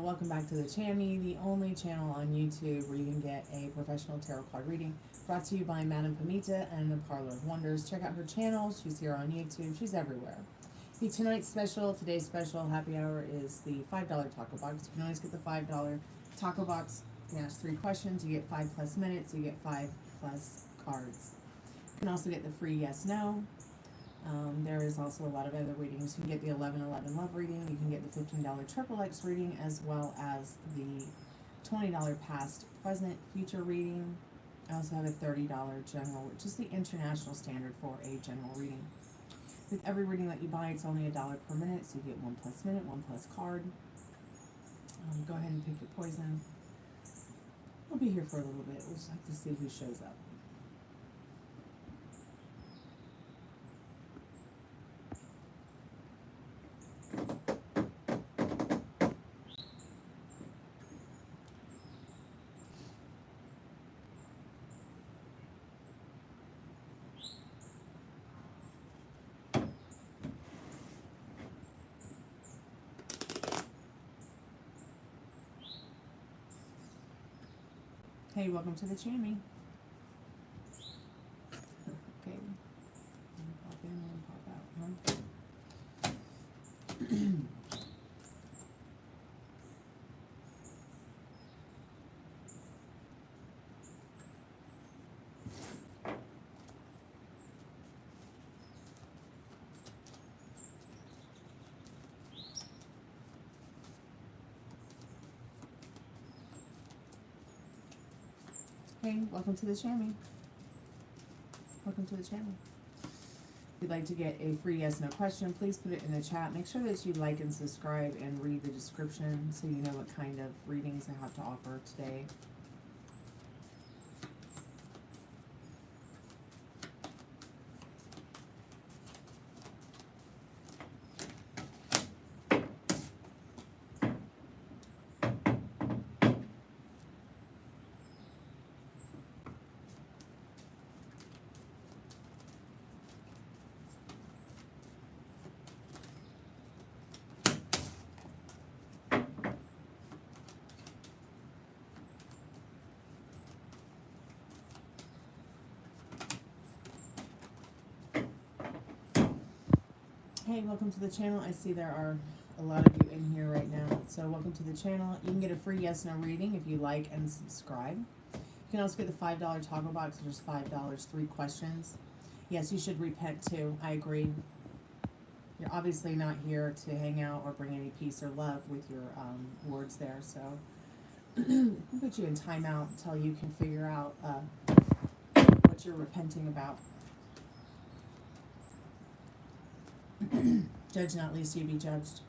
Welcome back to the Chammy, the only channel on YouTube where you can get a professional tarot card reading brought to you by Madame Pamita and the Parlor of Wonders. Check out her channel. She's here on YouTube. She's everywhere. Today's special happy hour is the $5 taco box. You can always get the $5 taco box. You can ask 3 questions. You get 5+ minutes. You get 5+ cards. You can also get the free yes, no. There is also a lot of other readings. You can get the 11/11 love reading. You can get the $15 triple X reading, as well as the $20 past, present, future reading. I also have a $30 general, which is the international standard for a general reading. With every reading that you buy, it's only $1 per minute, so you get 1+ minute, 1+ card. Go ahead and pick your poison. I'll be here for a little bit. We'll just have to see who shows up. Hey, welcome to the Chammy. Okay. Pop in and pop out, Hey, welcome to the Chammy. Welcome to the channel. If you'd like to get a free yes no question, please put it in the chat. Make sure that you like and subscribe and read the description so you know what kind of readings I have to offer today. Hey, welcome to the channel. I see there are a lot of you in here right now. So welcome to the channel. You can get a free yes no reading if you like and subscribe. You can also get the $5 toggle box, which is $5, 3 questions. Yes, you should repent too. I agree. You're obviously not here to hang out or bring any peace or love with your words there. So I'll put you in timeout until you can figure out what you're repenting about. Judge not, lest you be judged.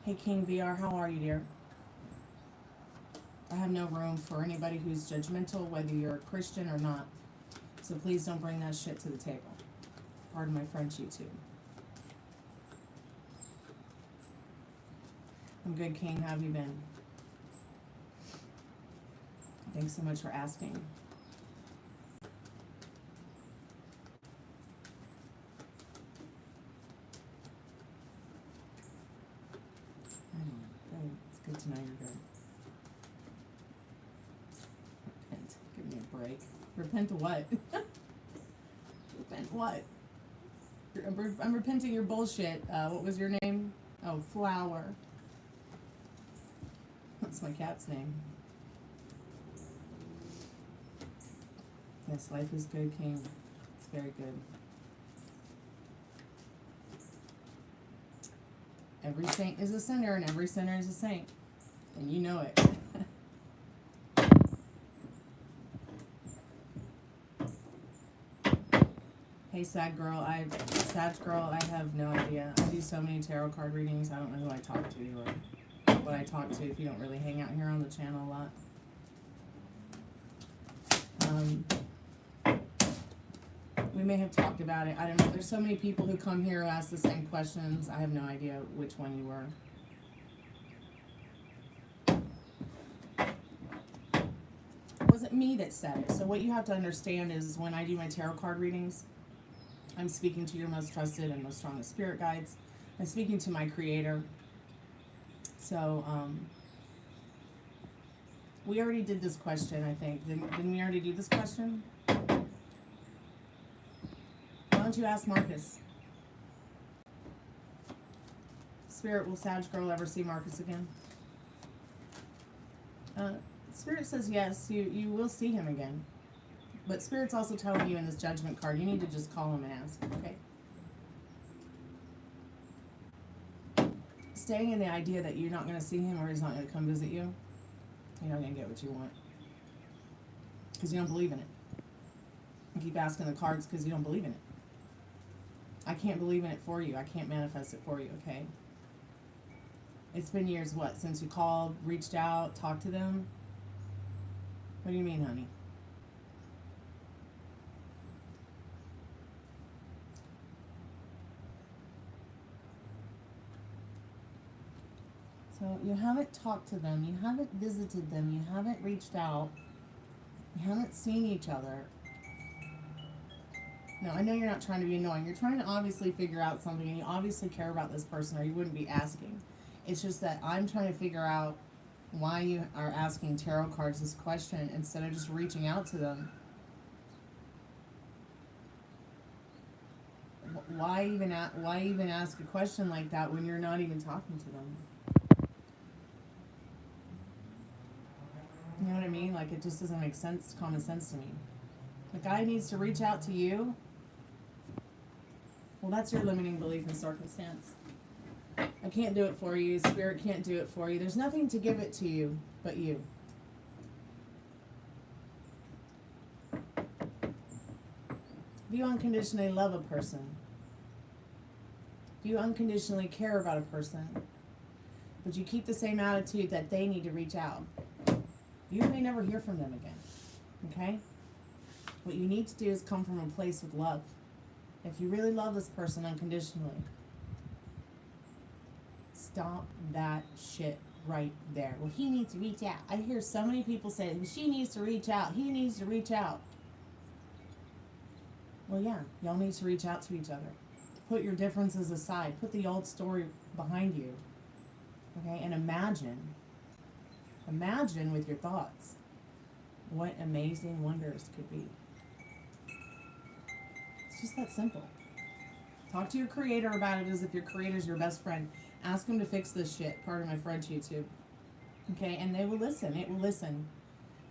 Hey King VR, how are you, dear? I have no room for anybody who's judgmental, whether you're a Christian or not. So please don't bring that shit to the table. Pardon my French, YouTube. I'm good, King. How have you been? Thanks so much for asking. It's good to know you're good. Repent. Give me a break. Repent of what? Repent what? I'm repenting your bullshit. What was your name? Oh, Flower. That's my cat's name. Yes, life is good, King. It's very good. Every saint is a sinner, and every sinner is a saint. And you know it. Hey, sad girl, I have no idea. I do so many tarot card readings, I don't know who I talk to or what I talk to if you don't really hang out here on the channel a lot. We may have talked about it. I don't know. There's so many people who come here who ask the same questions. I have no idea which one you were. It wasn't me that said it. So what you have to understand is when I do my tarot card readings, I'm speaking to your most trusted and most strongest spirit guides. I'm speaking to my creator. So, we already did this question, I think. Didn't we already do this question? Why don't you ask Marcus? Spirit, will Sag Girl ever see Marcus again? Spirit says yes, you will see him again. But Spirit's also telling you in this judgment card, you need to just call him and ask, okay? Staying in the idea that you're not going to see him or he's not going to come visit you, you're not going to get what you want. Because you don't believe in it. You keep asking the cards because you don't believe in it. I can't believe in it for you. I can't manifest it for you, okay? It's been years, what, since you called, reached out, talked to them? What do you mean, honey? So you haven't talked to them, you haven't visited them, you haven't reached out, you haven't seen each other. No, I know you're not trying to be annoying. You're trying to obviously figure out something, and you obviously care about this person, or you wouldn't be asking. It's just that I'm trying to figure out why you are asking tarot cards this question instead of just reaching out to them. Why even ask a question like that when you're not even talking to them? You know what I mean? Like, it just doesn't make sense, common sense to me. The guy needs to reach out to you. Well, that's your limiting belief and circumstance. I can't do it for you. Spirit can't do it for you. There's nothing to give it to you but you. Do you unconditionally love a person? Do you unconditionally care about a person? But you keep the same attitude that they need to reach out. You may never hear from them again. Okay? What you need to do is come from a place of love. If you really love this person unconditionally, stop that shit right there. Well, he needs to reach out. I hear so many people say, well, she needs to reach out. He needs to reach out. Well, yeah, y'all need to reach out to each other. Put your differences aside. Put the old story behind you. Okay? And imagine with your thoughts what amazing wonders could be. It's just that simple. Talk to your creator about it as if your creator's your best friend. Ask him to fix this shit. Pardon my French, YouTube. Okay? And they will listen. It will listen.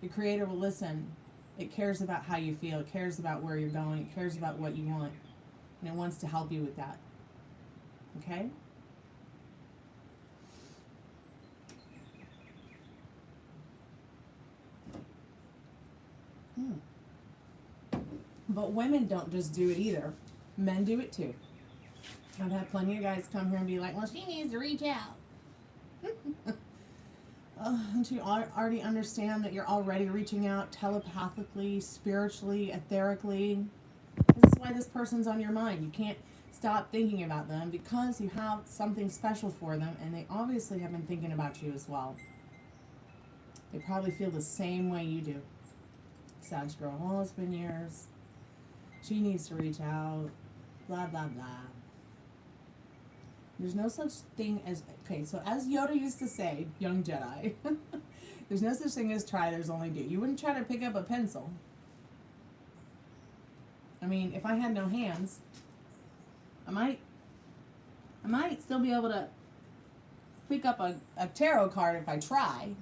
Your creator will listen. It cares about how you feel. It cares about where you're going. It cares about what you want. And it wants to help you with that. Okay? But women don't just do it either. Men do it too. I've had plenty of guys come here and be like, well, she needs to reach out. Don't you already understand that you're already reaching out telepathically, spiritually, etherically? This is why this person's on your mind. You can't stop thinking about them because you have something special for them, and they obviously have been thinking about you as well. They probably feel the same way you do. Sag girl, well, it's been years. She needs to reach out. Blah, blah, blah. There's no such thing as... Okay, so as Yoda used to say, young Jedi, there's no such thing as try, there's only do. You wouldn't try to pick up a pencil. I mean, if I had no hands, I might still be able to pick up a tarot card if I try.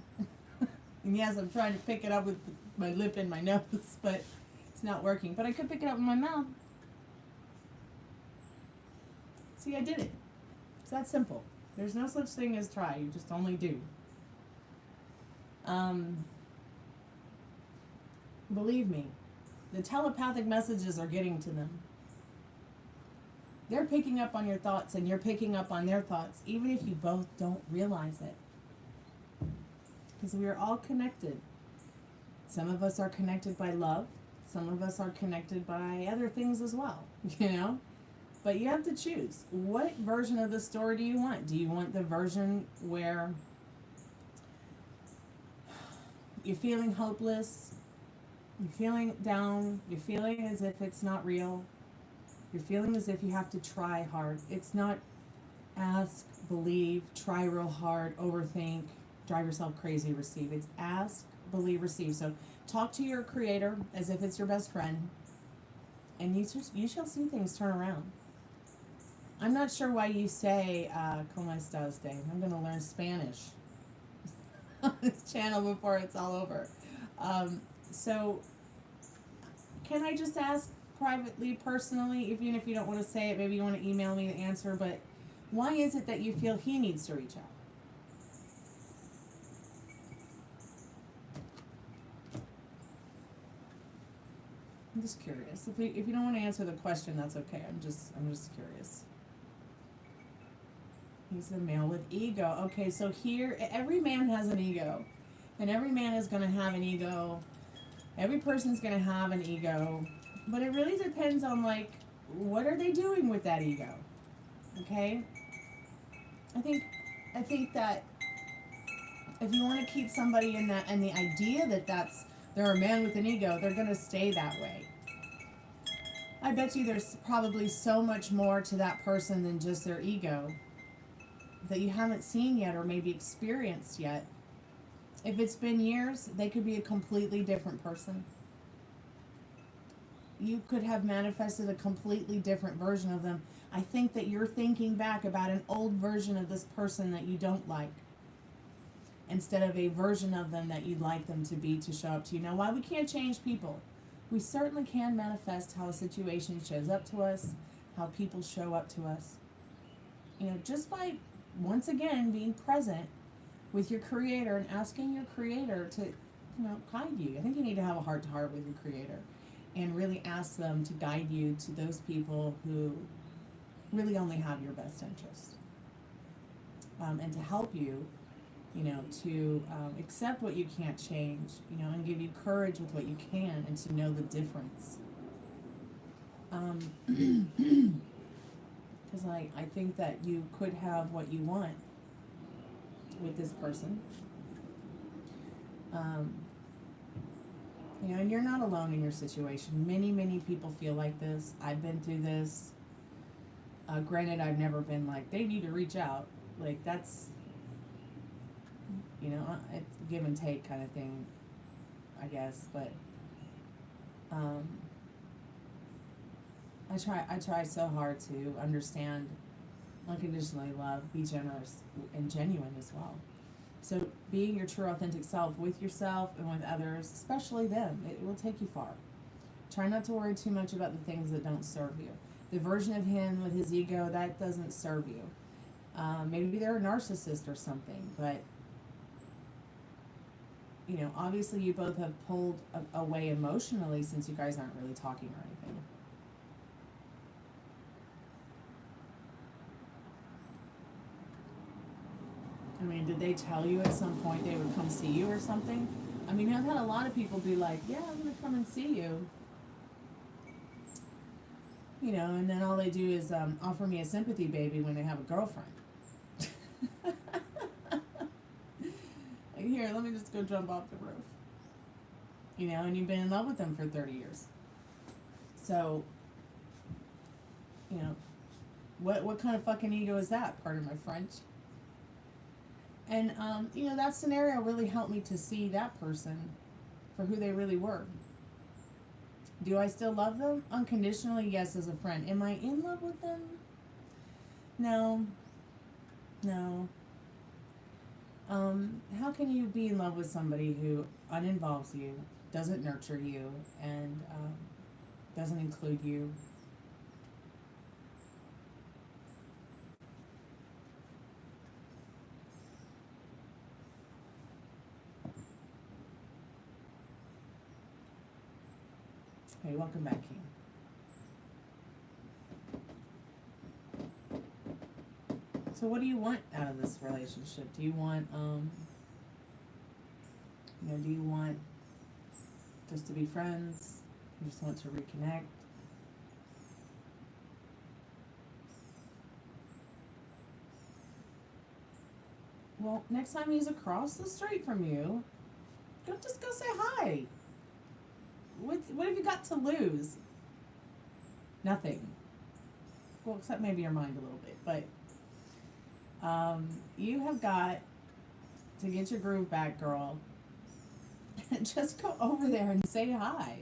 And yes, I'm trying to pick it up with my lip and my nose, but it's not working. But I could pick it up with my mouth. See, I did it. It's that simple. There's no such thing as try. You just only do. Believe me, the telepathic messages are getting to them. They're picking up on your thoughts and you're picking up on their thoughts, even if you both don't realize it. Because we are all connected. Some of us are connected by love. Some of us are connected by other things as well, you know? But you have to choose. What version of the story do you want? Do you want the version where you're feeling hopeless, you're feeling down, you're feeling as if it's not real, You're feeling as if you have to try hard. It's not ask, believe, try real hard, overthink, drive yourself crazy, receive. It's ask, believe, receive. So talk to your creator as if it's your best friend, and you shall see things turn around. I'm not sure why you say, ¿Cómo estás, Dave? I'm going to learn Spanish on this channel before it's all over. So, can I just ask privately, personally, even if you don't want to say it, maybe you want to email me the answer, but why is it that you feel he needs to reach out? I'm just curious. If you don't want to answer the question, that's okay. I'm just curious. He's the male with ego. Okay, so here, every man has an ego. And every man is going to have an ego. Every person's going to have an ego. But it really depends on, like, what are they doing with that ego? Okay? I think that if you want to keep somebody in that, and the idea that they're a man with an ego, they're going to stay that way. I bet you there's probably so much more to that person than just their ego that you haven't seen yet or maybe experienced yet. If it's been years, they could be a completely different person. You could have manifested a completely different version of them. I think that you're thinking back about an old version of this person that you don't like, instead of a version of them that you'd like them to be, to show up to you. Now, while we can't change people, we certainly can manifest how a situation shows up to us, how people show up to us. You know, just by, once again, being present with your creator and asking your creator to, guide you. I think you need to have a heart-to-heart with your creator and really ask them to guide you to those people who really only have your best interest. And to help you, to accept what you can't change, and give you courage with what you can, and to know the difference. Because I think that you could have what you want with this person. And you're not alone in your situation. Many, many people feel like this. I've been through this. Granted, I've never been like, they need to reach out. Like, that's, it's give and take kind of thing, I guess. But I try so hard to understand, unconditionally love, be generous, and genuine as well. So being your true authentic self with yourself and with others, especially them, it will take you far. Try not to worry too much about the things that don't serve you. The version of him with his ego, that doesn't serve you. Maybe they're a narcissist or something, but obviously you both have pulled away emotionally since you guys aren't really talking or anything. I mean, did they tell you at some point they would come see you or something? I mean, I've had a lot of people be like, yeah, I'm going to come and see you. And then all they do is offer me a sympathy baby when they have a girlfriend. Like, here, let me just go jump off the roof. And you've been in love with them for 30 years. So, what kind of fucking ego is that? Pardon my French. And, that scenario really helped me to see that person for who they really were. Do I still love them? Unconditionally, yes, as a friend. Am I in love with them? No. How can you be in love with somebody who uninvolves you, doesn't nurture you, and doesn't include you? Hey, welcome back, King. So what do you want out of this relationship? Do you want, do you want just to be friends? You just want to reconnect? Well, next time he's across the street from you, just go say hi. What have you got to lose? Nothing. well, except maybe your mind a little bit, but you have got to get your groove back, girl. And just go over there and say hi.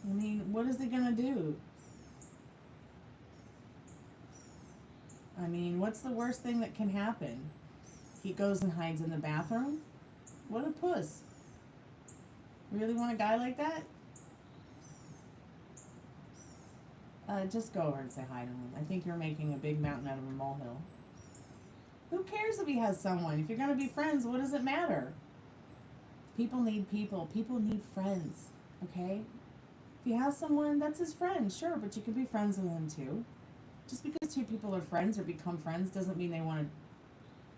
I mean, what is it gonna do? I mean, what's the worst thing that can happen? He goes and hides in the bathroom? What a puss. Really want a guy like that? Just go over and say hi to him. I think you're making a big mountain out of a molehill. Who cares if he has someone? If you're going to be friends, what does it matter? People need people. People need friends. Okay? If he has someone, that's his friend. Sure, but you can be friends with him too. Just because two people are friends or become friends doesn't mean they want to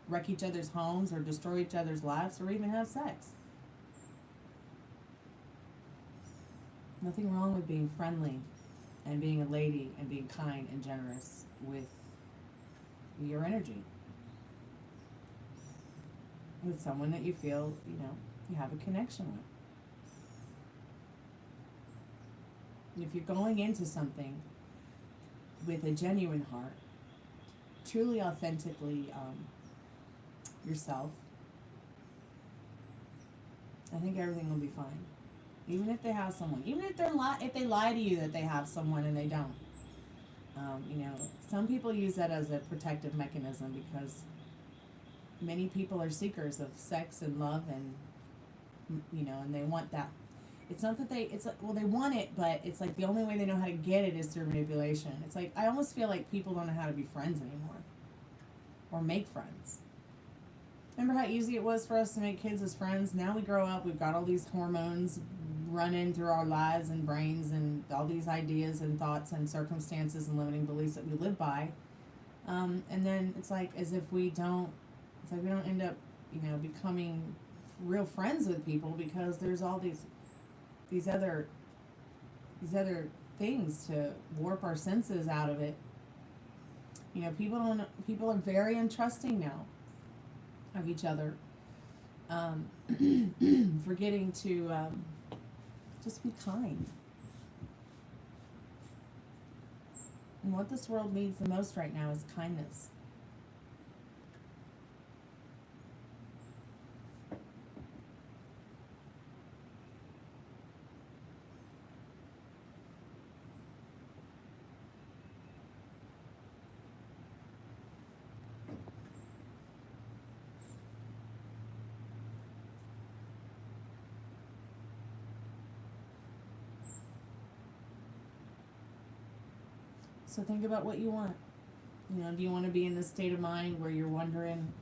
wreck each other's homes or destroy each other's lives or even have sex. Nothing wrong with being friendly and being a lady and being kind and generous with your energy. With someone that you feel, you have a connection with. If you're going into something with a genuine heart, truly authentically yourself, I think everything will be fine. Even if they have someone, even if if they lie to you that they have someone and they don't, some people use that as a protective mechanism because many people are seekers of sex and love and and they want that. It's not that they want it, but it's like the only way they know how to get it is through manipulation. It's like I almost feel like people don't know how to be friends anymore or make friends. Remember how easy it was for us to make kids as friends? Now we grow up, we've got all these hormones running through our lives and brains and all these ideas and thoughts and circumstances and limiting beliefs that we live by. And then it's like as if we don't end up, becoming real friends with people because there's all these other things to warp our senses out of it. People are very untrusting now of each other, forgetting to just be kind. And what this world needs the most right now is kindness. So think about what you want. Do you want to be in this state of mind where you're wondering,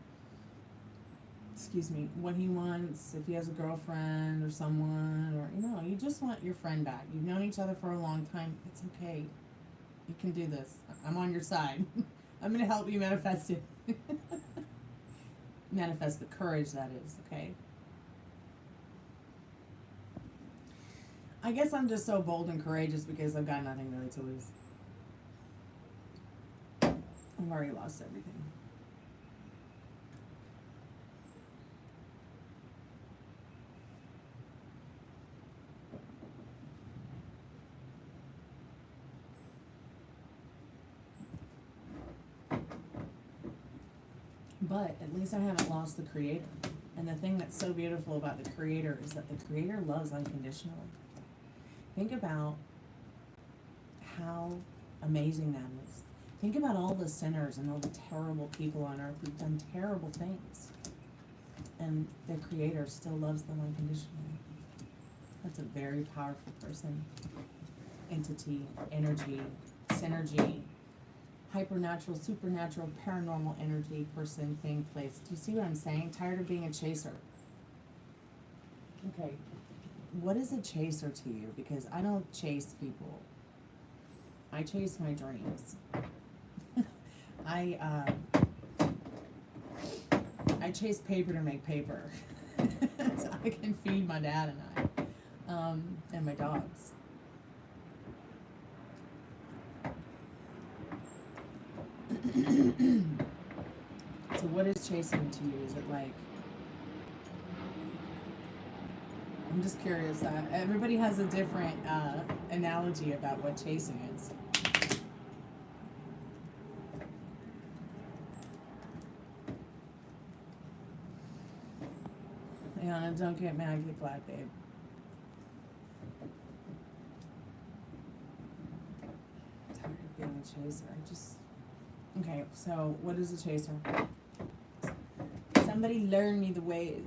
what he wants, if he has a girlfriend or someone, or, you just want your friend back. You've known each other for a long time. It's okay. You can do this. I'm on your side. I'm going to help you manifest it. Manifest the courage, that is, okay? I guess I'm just so bold and courageous because I've got nothing really to lose. I've already lost everything. But at least I haven't lost the Creator. And the thing that's so beautiful about the Creator is that the Creator loves unconditionally. Think about how amazing that is. Think about all the sinners and all the terrible people on earth who've done terrible things. And their Creator still loves them unconditionally. That's a very powerful person, entity, energy, synergy, hypernatural, supernatural, paranormal energy, person, thing, place. Do you see what I'm saying? Tired of being a chaser. Okay. What is a chaser to you? Because I don't chase people. I chase my dreams. I chase paper to make paper. So I can feed my dad and I, and my dogs. So what is chasing to you? Is it like I'm just curious. Everybody has a different analogy about what chasing is. Anna, don't get mad, get glad, babe. I'm tired of being a chaser. Okay, so what is a chaser? Somebody learn me the ways.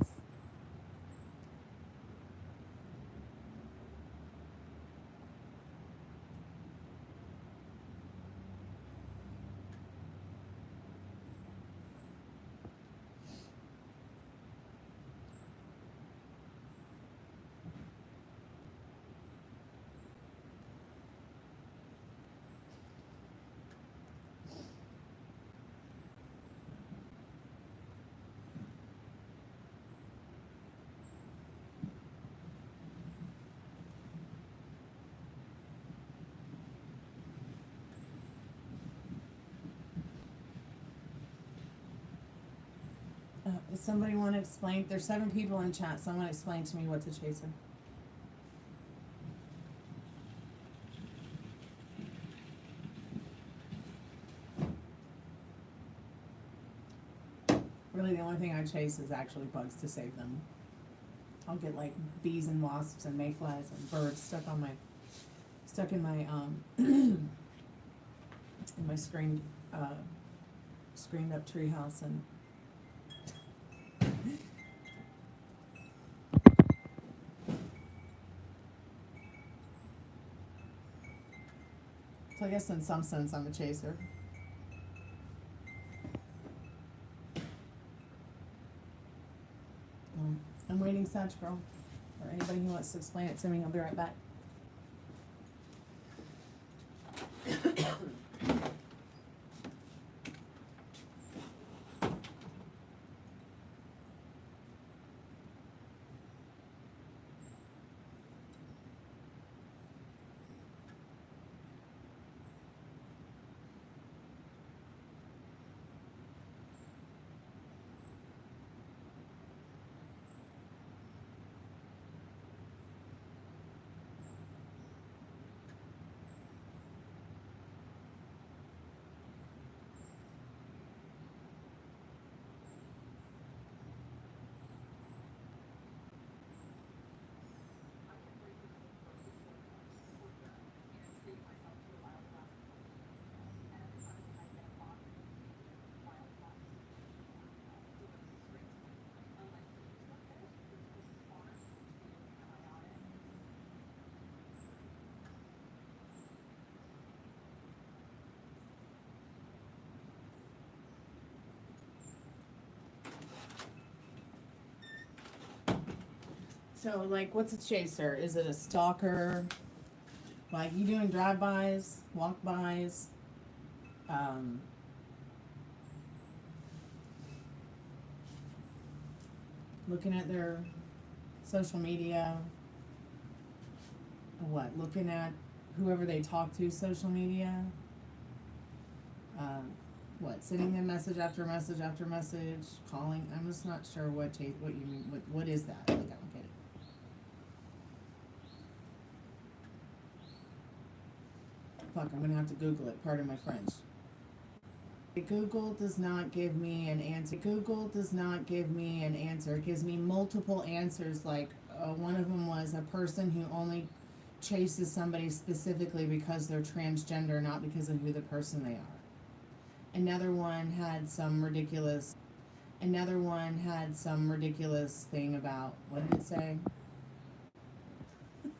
Does somebody want to explain? There's 7 people in chat. Someone explain to me what's a chaser. Really, the only thing I chase is actually bugs to save them. I'll get like bees and wasps and mayflies and birds stuck in my in my screened up treehouse, and so I guess in some sense I'm a chaser. I'm waiting, Sag Girl, or anybody who wants to explain it to me. I'll be right back. So, like, what's a chaser? Is it a stalker? Like, you doing drive-bys, walk-bys? Looking at their social media? What? Looking at whoever they talk to social media? What? Sending them message after message after message? Calling? I'm just not sure what you mean. What is that? Like, I don't get it. Fuck, I'm gonna have to Google it. Pardon my French. Google does not give me an answer. Google does not give me an answer. It gives me multiple answers. Like, one of them was a person who only chases somebody specifically because they're transgender, not because of who the person they are. Another one had some ridiculous thing about, what did it say?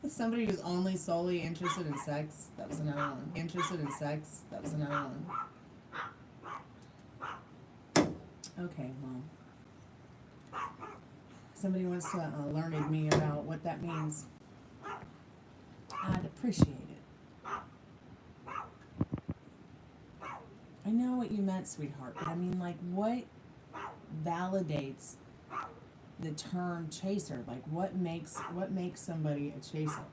Somebody who's only solely interested in sex. That was another one. Interested in sex. That was another one. Okay, well. Somebody wants to learn me about what that means. I'd appreciate it. I know what you meant, sweetheart, but I mean, like, what validates the term chaser? Like, what makes somebody a chaser?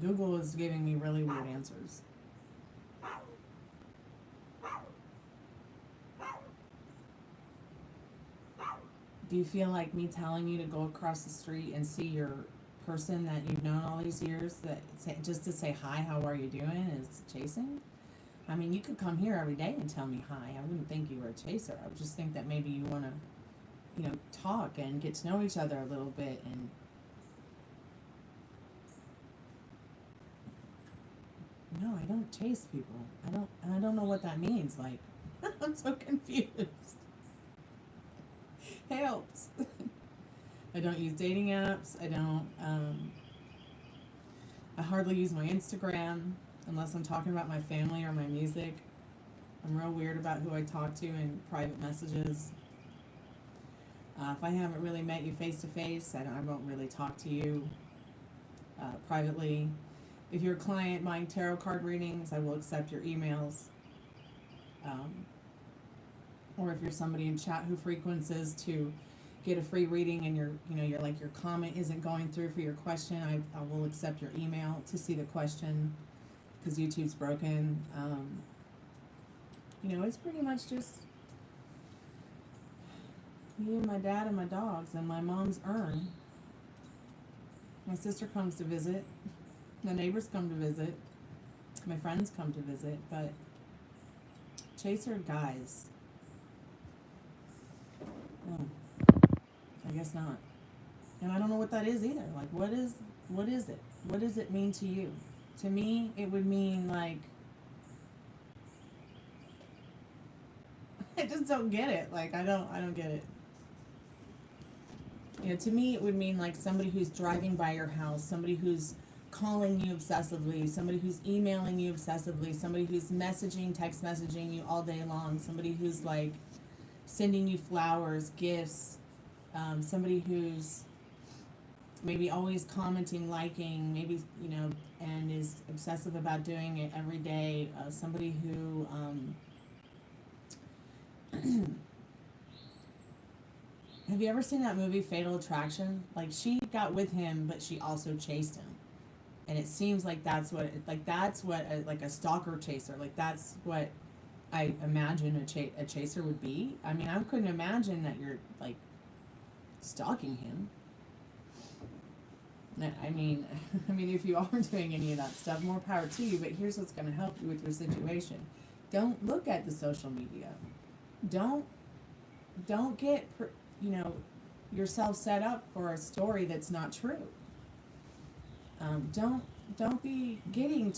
Google is giving me really weird answers. Do you feel like me telling you to go across the street and see your person that you've known all these years, just to say hi, how are you doing, is chasing? I mean, you could come here every day and tell me hi. I wouldn't think you were a chaser. I would just think that maybe you want to, talk and get to know each other a little bit. And no, I don't chase people. I don't know what that means. Like, I'm so confused. Helps. I don't use dating apps. I hardly use my Instagram unless I'm talking about my family or my music. I'm real weird about who I talk to in private messages. If I haven't really met you face to face, I won't really talk to you privately. If you're a client buying tarot card readings, I will accept your emails. Or if you're somebody in chat who frequents to get a free reading and your comment isn't going through for your question, I will accept your email to see the question because YouTube's broken. It's pretty much just me and my dad and my dogs and my mom's urn. My sister comes to visit. The neighbors come to visit. My friends come to visit. But chaser guys. Oh, I guess not. And I don't know what that is either. Like, what is it? What does it mean to you? To me, it would mean like, I just don't get it. Like, I don't get it. To me, it would mean like somebody who's driving by your house, somebody who's calling you obsessively, somebody who's emailing you obsessively, somebody who's text messaging you all day long, somebody who's like sending you flowers, gifts, somebody who's maybe always commenting, liking, maybe, and is obsessive about doing it every day, somebody who, have you ever seen that movie Fatal Attraction? Like, she got with him, but she also chased him. And it seems like that's what a stalker chaser, like that's what I imagine a chaser would be. I mean, I couldn't imagine that you're like stalking him. I mean, if you are doing any of that stuff, more power to you. But here's what's going to help you with your situation: don't look at the social media. Don't get yourself set up for a story that's not true. Don't be getting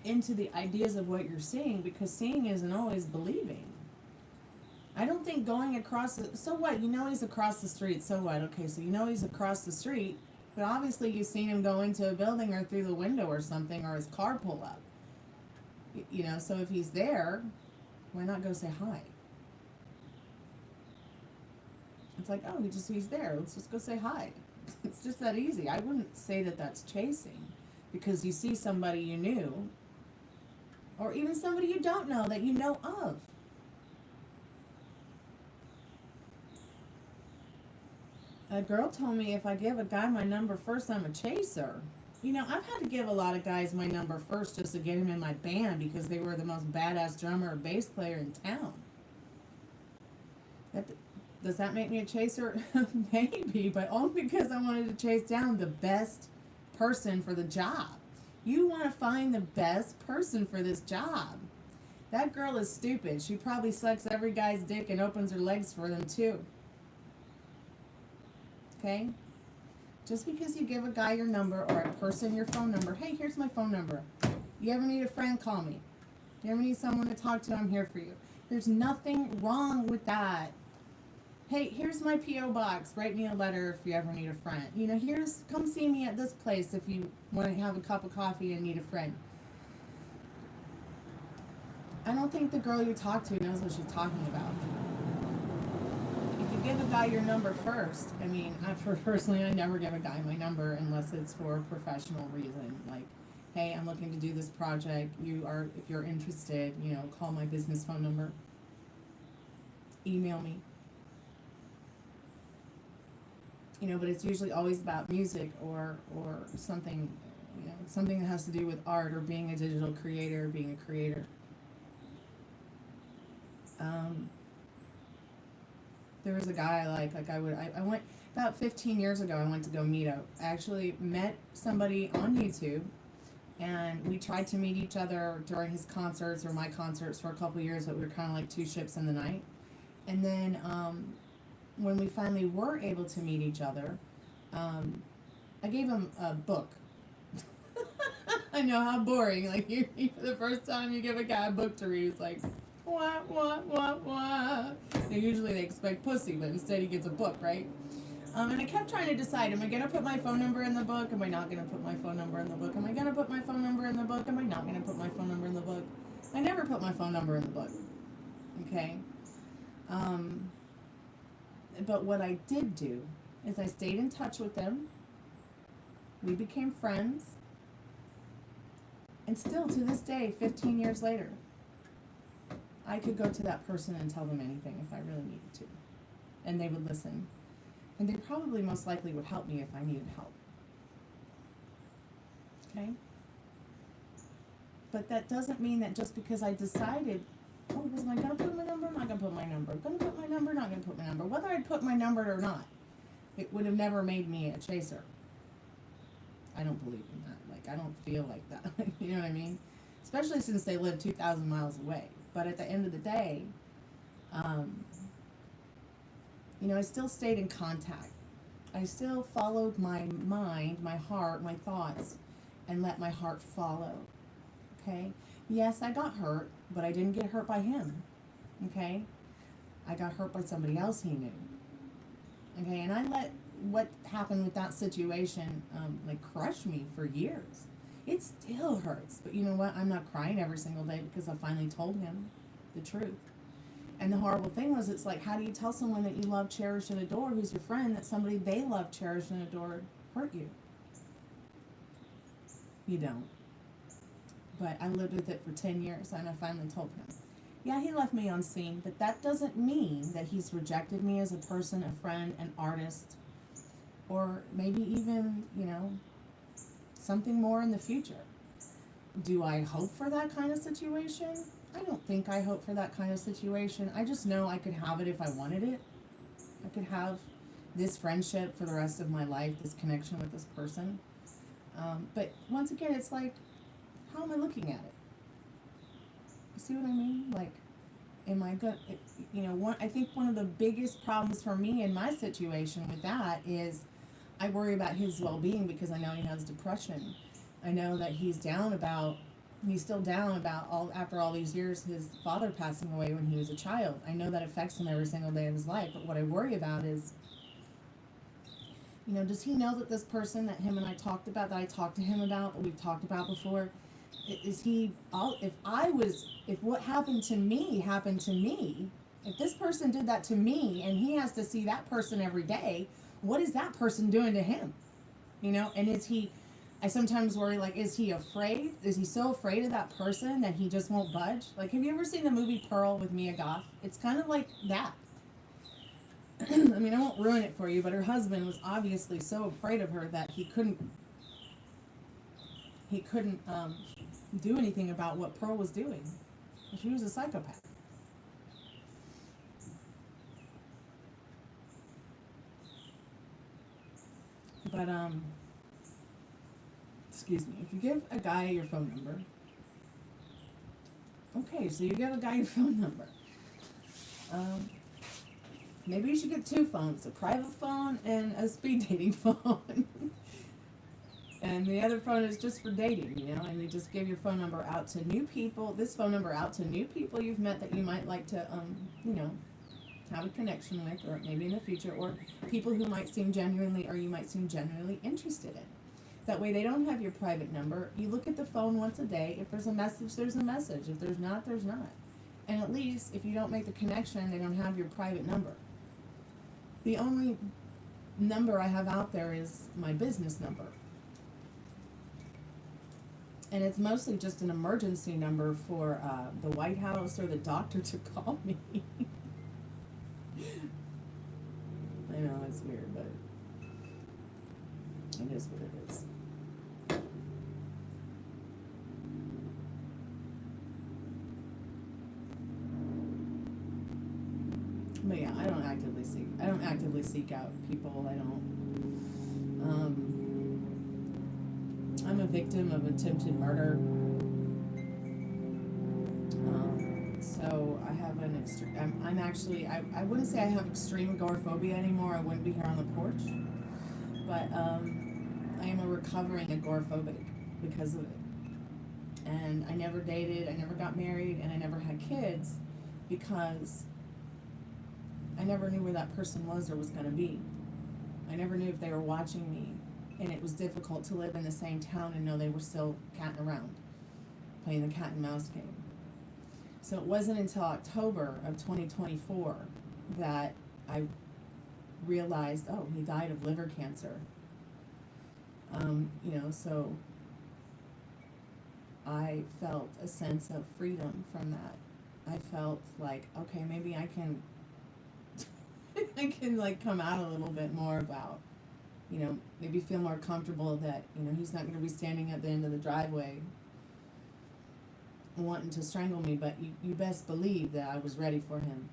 into the ideas of what you're seeing, because seeing isn't always believing. I don't think going across so what? He's across the street. So what? Okay, so he's across the street, but obviously you've seen him go into a building or through the window or something, or his car pull up. So if he's there, why not go say hi? It's like, oh, he's there. Let's just go say hi. It's just that easy. I wouldn't say that that's chasing, because you see somebody you knew, or even somebody you don't know that you know of. A girl told me if I give a guy my number first, I'm a chaser. I've had to give a lot of guys my number first just to get him in my band because they were the most badass drummer or bass player in town. Does that make me a chaser? Maybe, but only because I wanted to chase down the best person for the job. You want to find the best person for this job. That girl is stupid. She probably sucks every guy's dick and opens her legs for them too. Okay? Just because you give a guy your number or a person your phone number, hey, here's my phone number. You ever need a friend, call me. You ever need someone to talk to, I'm here for you. There's nothing wrong with that. Hey, here's my P.O. box. Write me a letter if you ever need a friend. Come see me at this place if you want to have a cup of coffee and need a friend. I don't think the girl you talk to knows what she's talking about. If you give a guy your number first, personally, I never give a guy my number unless it's for a professional reason. Like, hey, I'm looking to do this project. If you're interested, call my business phone number. Email me. But it's usually always about music or something, something that has to do with art or being a digital creator, being a creator. There was a guy I went about 15 years ago. I went to go meet up. I actually met somebody on YouTube, and we tried to meet each other during his concerts or my concerts for a couple years, but we were kind of like two ships in the night. And then when we finally were able to meet each other, I gave him a book. I know how boring. Like for the first time you give a guy a book to read, it's like, what? Usually they expect pussy, but instead he gets a book, right? And I kept trying to decide, am I going to put my phone number in the book? Am I not going to put my phone number in the book? Am I going to put my phone number in the book? Am I not going to put my phone number in the book? I never put my phone number in the book. Okay? But what I did do is I stayed in touch with them. We became friends. And still, to this day, 15 years later, I could go to that person and tell them anything if I really needed to. And they would listen. And they probably most likely would help me if I needed help. Okay? But that doesn't mean that just because I decided, oh, was I going to put my number? Not going to put my number. Going to put my number? Not going to put my number. Whether I'd put my number or not, it would have never made me a chaser. I don't believe in that. Like, I don't feel like that. You know what I mean? Especially since they live 2,000 miles away. But at the end of the day, I still stayed in contact. I still followed my mind, my heart, my thoughts, and let my heart follow. Okay? Yes, I got hurt, but I didn't get hurt by him. Okay? I got hurt by somebody else he knew. Okay? And I let what happened with that situation crush me for years. It still hurts. But you know what? I'm not crying every single day because I finally told him the truth. And the horrible thing was, it's like, how do you tell someone that you love, cherish, and adore, who's your friend, that somebody they love, cherish, and adore hurt you? You don't. But I lived with it for 10 years, and I finally told him. Yeah, he left me on scene, but that doesn't mean that he's rejected me as a person, a friend, an artist, or maybe even, something more in the future. Do I hope for that kind of situation? I don't think I hope for that kind of situation. I just know I could have it if I wanted it. I could have this friendship for the rest of my life, this connection with this person. But once again, it's like, how am I looking at it? You see what I mean? Like, am I good? I think one of the biggest problems for me in my situation with that is I worry about his well-being because I know he has depression. I know that he's still down about after all these years, his father passing away when he was a child. I know that affects him every single day of his life, but what I worry about is, does he know that this person that him and I talked about, that I talked to him about, that we've talked about before, if what happened to me, if this person did that to me and he has to see that person every day, what is that person doing to him? And I sometimes worry, like, is he afraid? Is he so afraid of that person that he just won't budge? Like, have you ever seen the movie Pearl with Mia Goth? It's kind of like that. I mean, I won't ruin it for you, but her husband was obviously so afraid of her that he couldn't do anything about what Pearl was doing. She was a psychopath. But, excuse me, if you give a guy your phone number, okay, so you give a guy your phone number, maybe you should get two phones, a private phone and a speed dating phone. And the other phone is just for dating, and you just give your phone number out to new people, this phone number out to new people you've met that you might like to, have a connection with, or maybe in the future, or people who might seem genuinely interested in. That way they don't have your private number. You look at the phone once a day. If there's a message, there's a message. If there's not, there's not. And at least if you don't make the connection, they don't have your private number. The only number I have out there is my business number. And it's mostly just an emergency number for the White House or the doctor to call me. I know, it's weird, but it is what it is. But yeah, I don't actively seek out people. I don't. I'm a victim of attempted murder. So I have an extreme. I'm actually. I wouldn't say I have extreme agoraphobia anymore. I wouldn't be here on the porch. But I am a recovering agoraphobic because of it. And I never dated. I never got married, and I never had kids because I never knew where that person was or was going to be. I never knew if they were watching me, and it was difficult to live in the same town and know they were still catting around, playing the cat and mouse game. So it wasn't until October of 2024 that I realized, oh, he died of liver cancer. So I felt a sense of freedom from that. I felt like, okay, maybe I can I can like come out a little bit more about, maybe feel more comfortable that, he's not going to be standing at the end of the driveway wanting to strangle me, but you best believe that I was ready for him.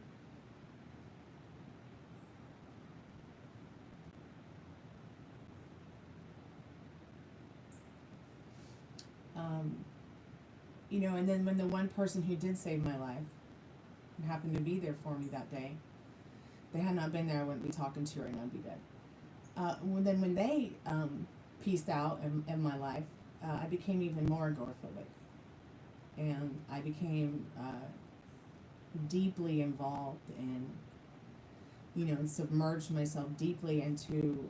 And then when the one person who did save my life, who happened to be there for me that day, they had not been there, I wouldn't be talking to you right now, I'd be dead. When they pieced out in my life, I became even more agoraphobic. And I became deeply involved in, and submerged myself deeply into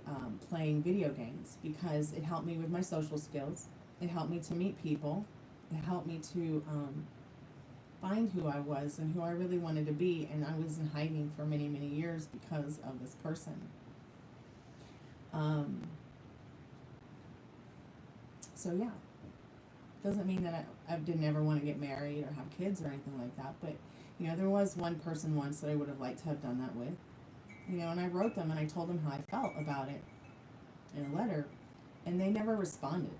playing video games because it helped me with my social skills. It helped me to meet people. It helped me to find who I was and who I really wanted to be, and I was in hiding for many, many years because of this person. So yeah, doesn't mean that I didn't ever want to get married or have kids or anything like that, but there was one person once that I would have liked to have done that with, and I wrote them and I told them how I felt about it in a letter, and they never responded.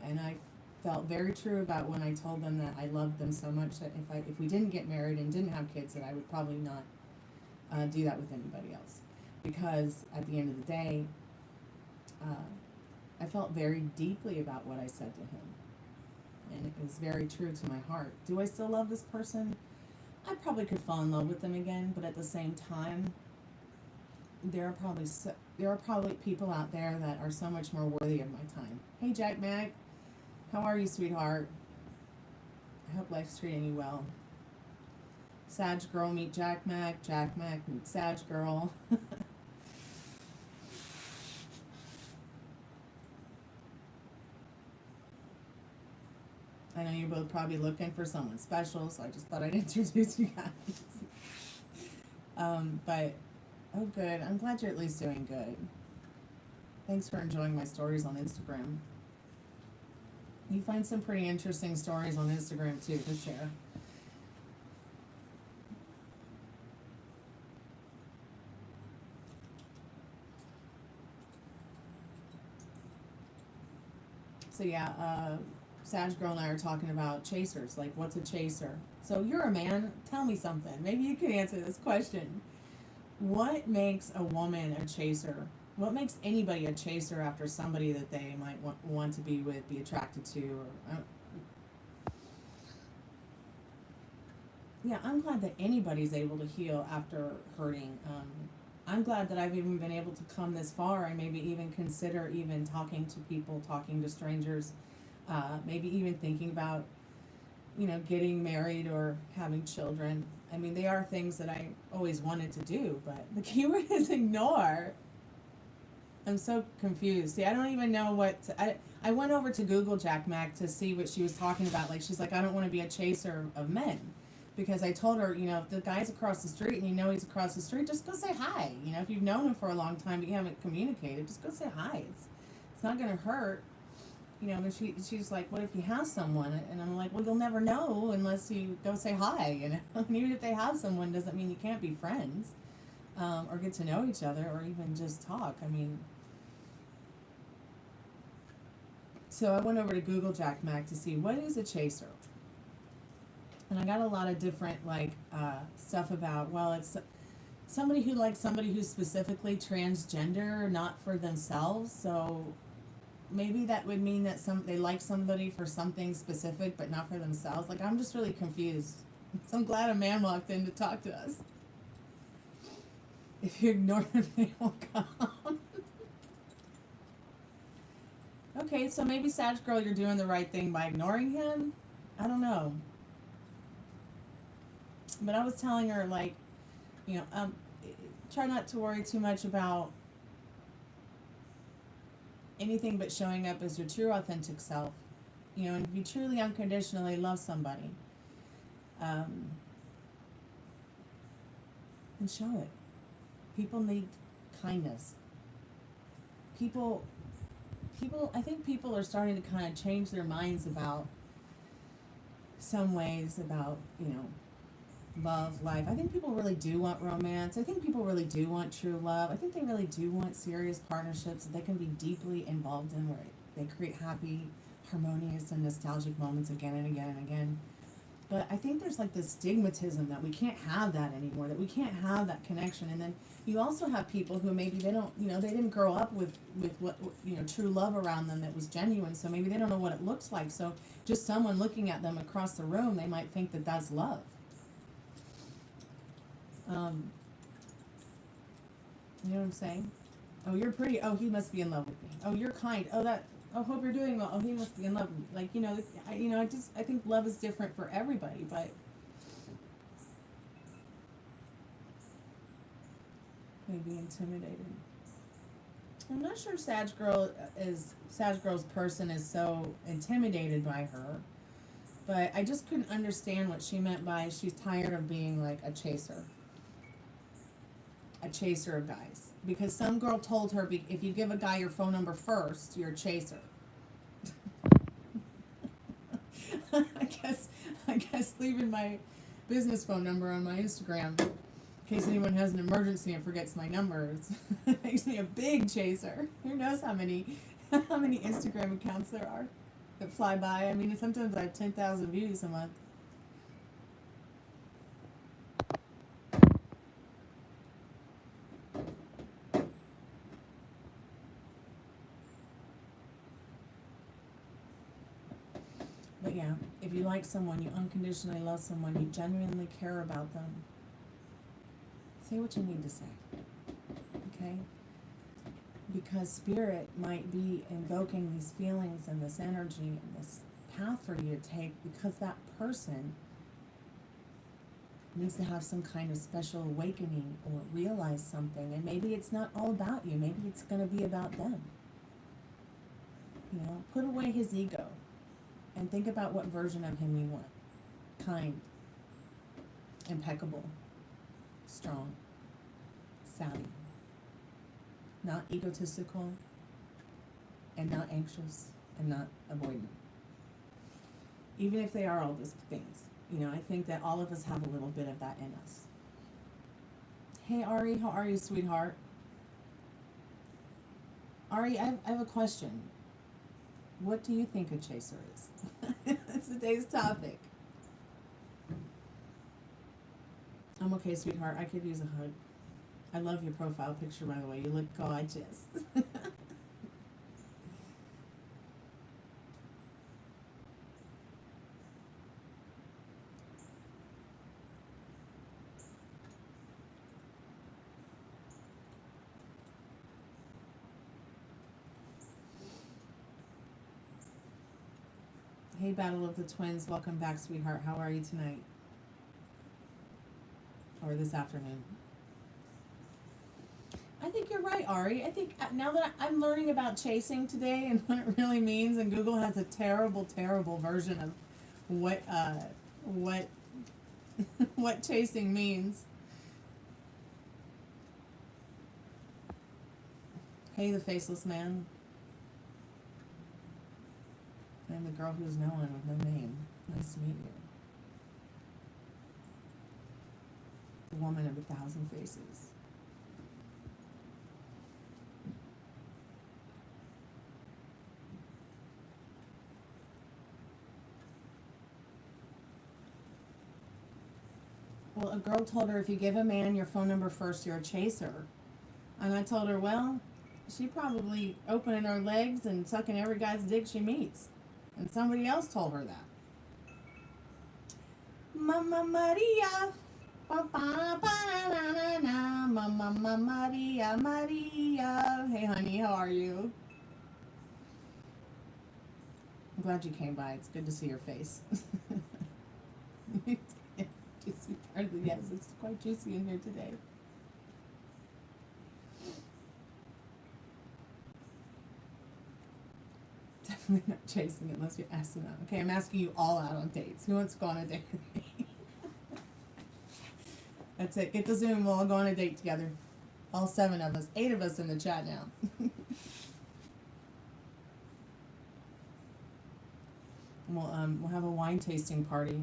And I felt very true about when I told them that I loved them so much that if we didn't get married and didn't have kids, that I would probably not do that with anybody else, because at the end of the day, I felt very deeply about what I said to him, and it was very true to my heart. Do I still love this person? I probably could fall in love with them again, but at the same time, there are probably people out there that are so much more worthy of my time. Hey, Jack Mac, how are you, sweetheart? I hope life's treating you well. Sag girl meet Jack Mac meet Sag girl. I know you're both probably looking for someone special, so I just thought I'd introduce you guys. But oh, good. I'm glad you're at least doing good. Thanks for enjoying my stories on Instagram. You find some pretty interesting stories on Instagram too to share. So yeah, Sag Girl and I are talking about chasers. Like, what's a chaser? So you're a man. Tell me something. Maybe you can answer this question. What makes a woman a chaser? What makes anybody a chaser after somebody that they might want to be with, be attracted to? Or, yeah, I'm glad that anybody's able to heal after hurting. I'm glad that I've even been able to come this far and maybe even consider even talking to people, talking to strangers, maybe even thinking about, getting married or having children. I mean, they are things that I always wanted to do, but the keyword is ignore. I'm so confused. See, I don't even know what I went over to Google Jack Mac to see what she was talking about. Like, she's like, I don't want to be a chaser of men. Because I told her, if the guy's across the street and he's across the street, just go say hi. If you've known him for a long time but you haven't communicated, just go say hi. It's not going to hurt. And she's like, what if you have someone? And I'm like, well, you'll never know unless you go say hi, And even if they have someone, doesn't mean you can't be friends, or get to know each other, or even just talk. So I went over to Google Jack Mac to see what is a chaser. And I got a lot of different, like, stuff about, well, it's somebody who likes somebody who's specifically transgender, not for themselves. So maybe that would mean that they like somebody for something specific, but not for themselves. Like, I'm just really confused. So I'm glad a man walked in to talk to us. If you ignore them, they won't come. Okay, so maybe Sag Girl, you're doing the right thing by ignoring him. I don't know. But I was telling her, like, you know, try not to worry too much about anything but showing up as your true, authentic self. You know, and if you truly, unconditionally love somebody, and show it. People need kindness. People, I think people are starting to kind of change their minds about some ways about, you know, love, life. I think people really do want romance. I think people really do want true love. I think they really do want serious partnerships that they can be deeply involved in, where they create happy, harmonious, and nostalgic moments again and again and again. But I think there's like this stigmatism that we can't have that anymore, that we can't have that connection. And then you also have people who maybe they don't, you know, they didn't grow up with what, you know, true love around them that was genuine. So maybe they don't know what it looks like. So just someone looking at them across the room, they might think that that's love. You know what I'm saying? Oh, you're pretty. Oh, he must be in love with me. Oh, you're kind. Oh, hope you're doing well. Oh, he must be in love with me. Like, you know, I think love is different for everybody, but maybe intimidated. I'm not sure Sag Girl's person is so intimidated by her, but I just couldn't understand what she meant by she's tired of being like a chaser of guys. Because some girl told her, if you give a guy your phone number first, you're a chaser. I guess leaving my business phone number on my Instagram, in case anyone has an emergency and forgets my numbers, makes me a big chaser. Who knows how many Instagram accounts there are that fly by. I mean, sometimes I have 10,000 views a month. But yeah, if you like someone, you unconditionally love someone, you genuinely care about them, say what you need to say, okay? Because spirit might be invoking these feelings and this energy and this path for you to take, because that person needs to have some kind of special awakening or realize something. And maybe it's not all about you. Maybe it's going to be about them. You know, put away his ego and think about what version of him you want. Kind, impeccable, strong, savvy, not egotistical, and not anxious, and not avoidant. Even if they are all those things, you know, I think that all of us have a little bit of that in us. Hey Ari, how are you, sweetheart? Ari, I have a question. What do you think a chaser is? That's today's topic. I'm okay, sweetheart. I could use a hug. I love your profile picture, by the way. You look gorgeous. Hey, Battle of the Twins. Welcome back, sweetheart. How are you tonight? Or this afternoon? I think you're right, Ari. I think now that I'm learning about chasing today and what it really means, and Google has a terrible, terrible version of what what chasing means. Hey, the faceless man. I'm the girl who's no one with no name. Nice to meet you. The woman of 1,000 faces. well, a girl told her, if you give a man your phone number first, you're a chaser. And I told her, well, she probably opening her legs and sucking every guy's dick she meets. And somebody else told her that. Mama Maria. Mama Maria, Maria. Hey, honey, how are you? I'm glad you came by. It's good to see your face. Juicy part of the, yes, it's quite juicy in here today. Definitely not chasing unless you ask them out. Okay, I'm asking you all out on dates. Who wants to go on a date with me? That's it. Get the Zoom. We'll all go on a date together. All 7 of us. 8 of us in the chat now. We'll have a wine tasting party.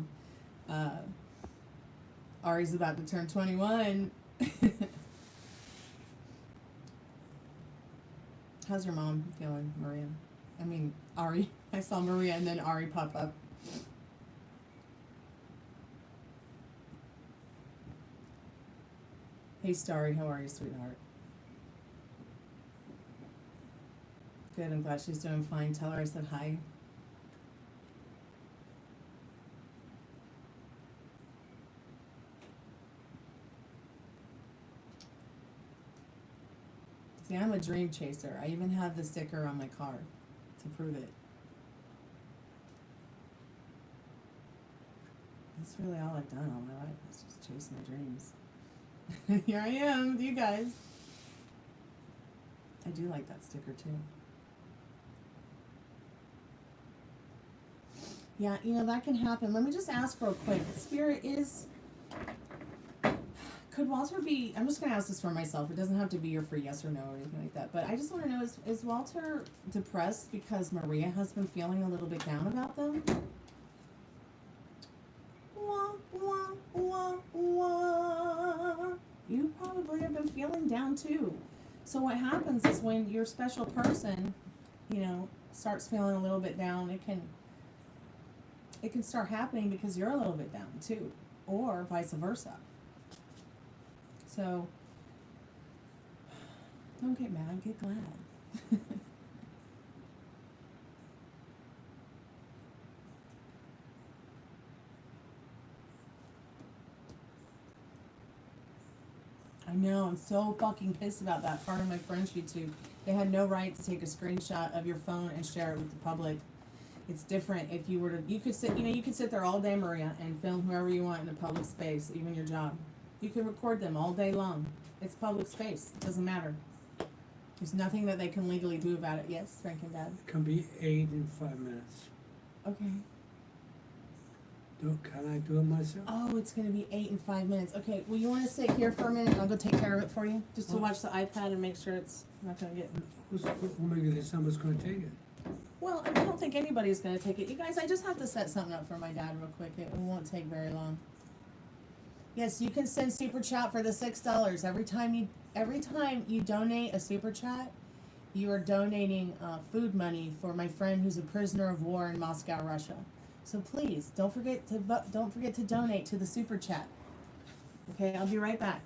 Ari's about to turn 21. How's your mom feeling, Maria? I mean, Ari. I saw Maria and then Ari pop up. Hey, Starry, how are you, sweetheart? Good, I'm glad she's doing fine. Tell her I said hi. See, I'm a dream chaser. I even have the sticker on my car to prove it. That's really all I've done all my life, is just chase my dreams. Here I am with you guys. I do like that sticker too. Yeah, you know, that can happen. Let me just ask real quick. Spirit is... Could Walter be... I'm just going to ask this for myself. It doesn't have to be your free yes or no or anything like that. But I just want to know, is Walter depressed because Maria has been feeling a little bit down about them? Wah, wah, wah, wah. You probably have been feeling down too. So what happens is when your special person, you know, starts feeling a little bit down, it can start happening because you're a little bit down too, or vice versa. So don't get mad, get glad. I know, I'm so fucking pissed about that part of my friend's YouTube. They had no right to take a screenshot of your phone and share it with the public. It's different if you were to, you could sit there all day, Maria, and film whoever you want in a public space, even your job. You can record them all day long. It's public space. It doesn't matter. There's nothing that they can legally do about it. Yes, Frank and Dad? It can be 8 in 5 minutes. Okay. Can I do it myself? Oh, it's going to be 8 in 5 minutes. Okay, well, you want to sit here for a minute and I'll go take care of it for you? Just to watch the iPad and make sure it's not going to get... Who makes it? Somebody's going to take it. Well, I don't think anybody's going to take it. You guys, I just have to set something up for my dad real quick. It won't take very long. Yes, you can send super chat for the $6. Every time you donate a super chat, you are donating food money for my friend who's a prisoner of war in Moscow, Russia. So please don't forget to donate to the super chat. Okay, I'll be right back.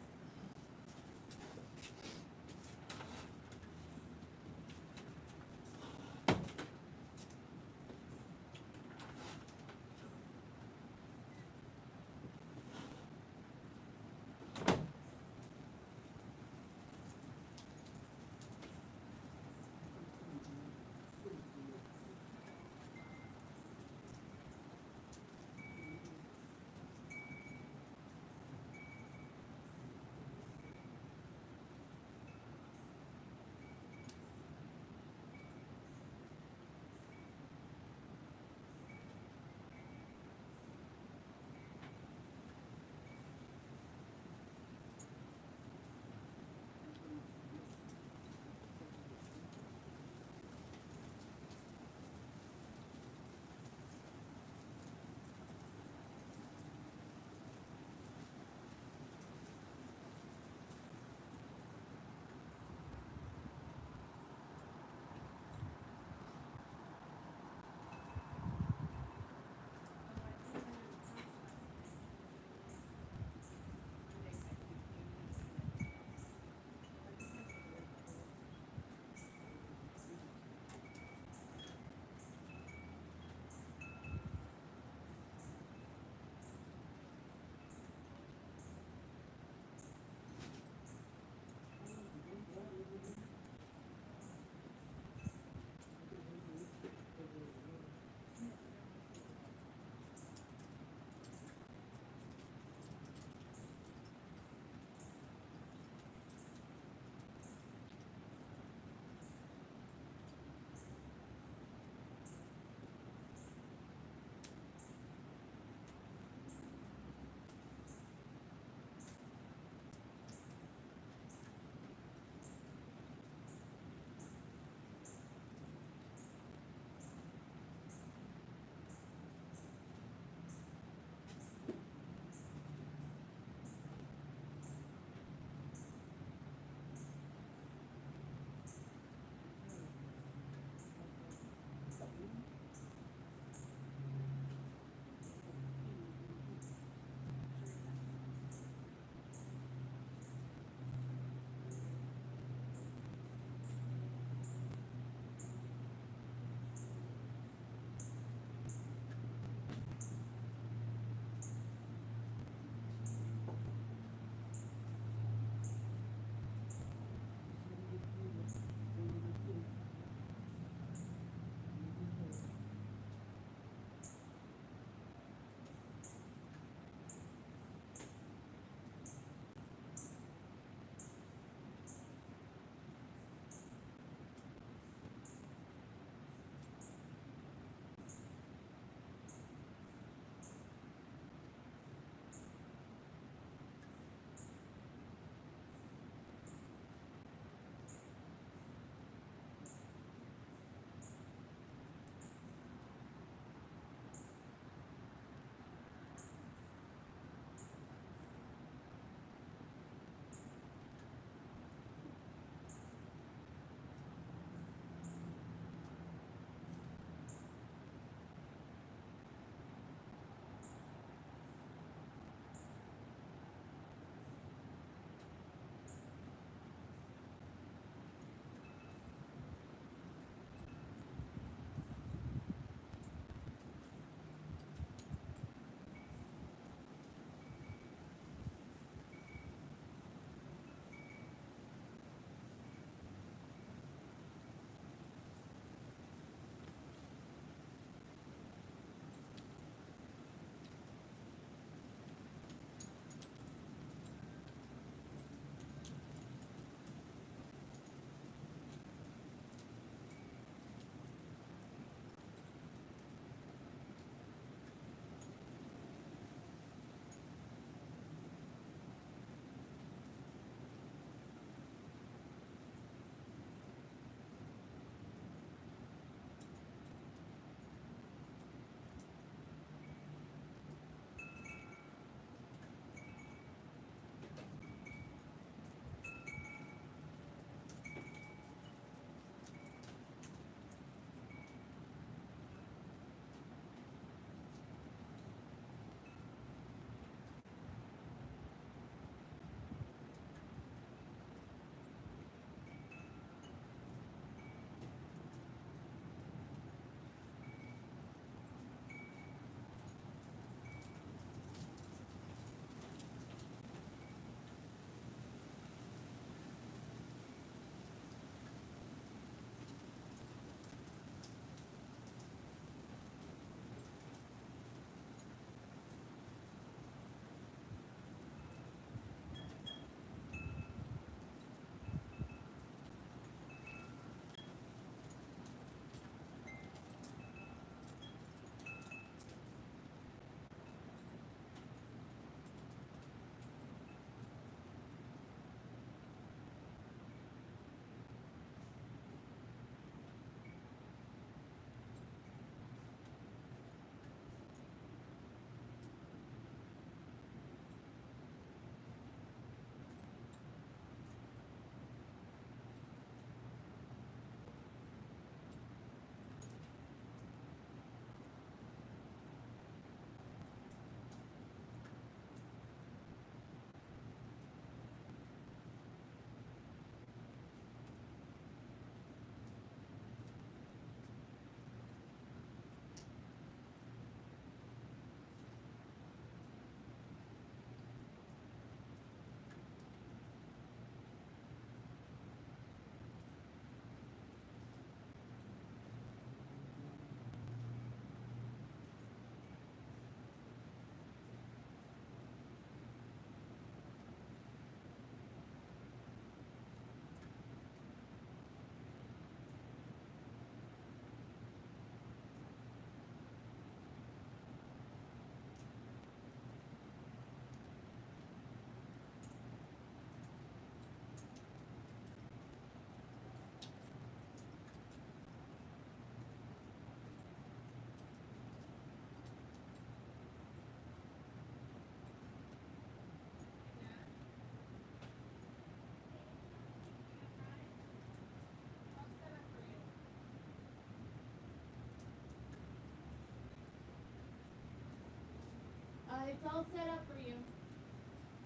It's all set up for you.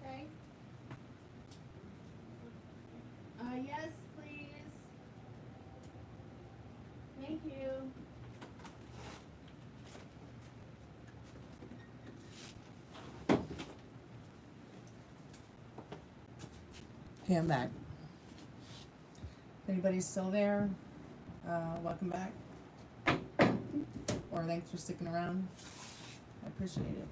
Okay? Yes, please. Thank you. Okay, I'm back. If anybody's still there, welcome back. Or thanks for sticking around. I appreciate it.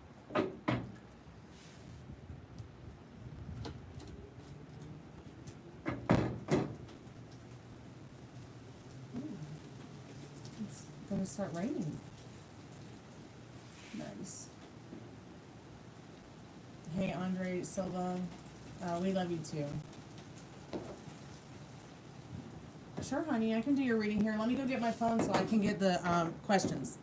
It's gonna start raining. Nice. Hey, Andre Silva, we love you too. Sure, honey, I can do your reading here. Let me go get my phone so I can get the questions.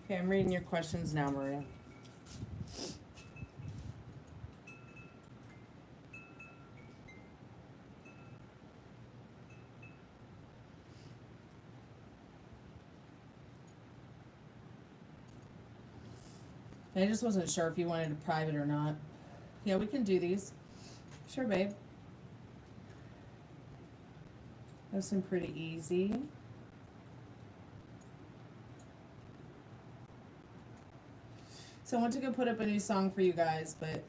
Okay, I'm reading your questions now, Maria. I just wasn't sure if you wanted a private or not. Yeah, we can do these. Sure, babe. Those seem pretty easy. So I went to go put up a new song for you guys, but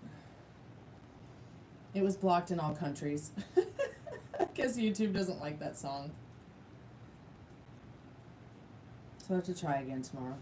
it was blocked in all countries. I guess YouTube doesn't like that song. So I have to try again tomorrow.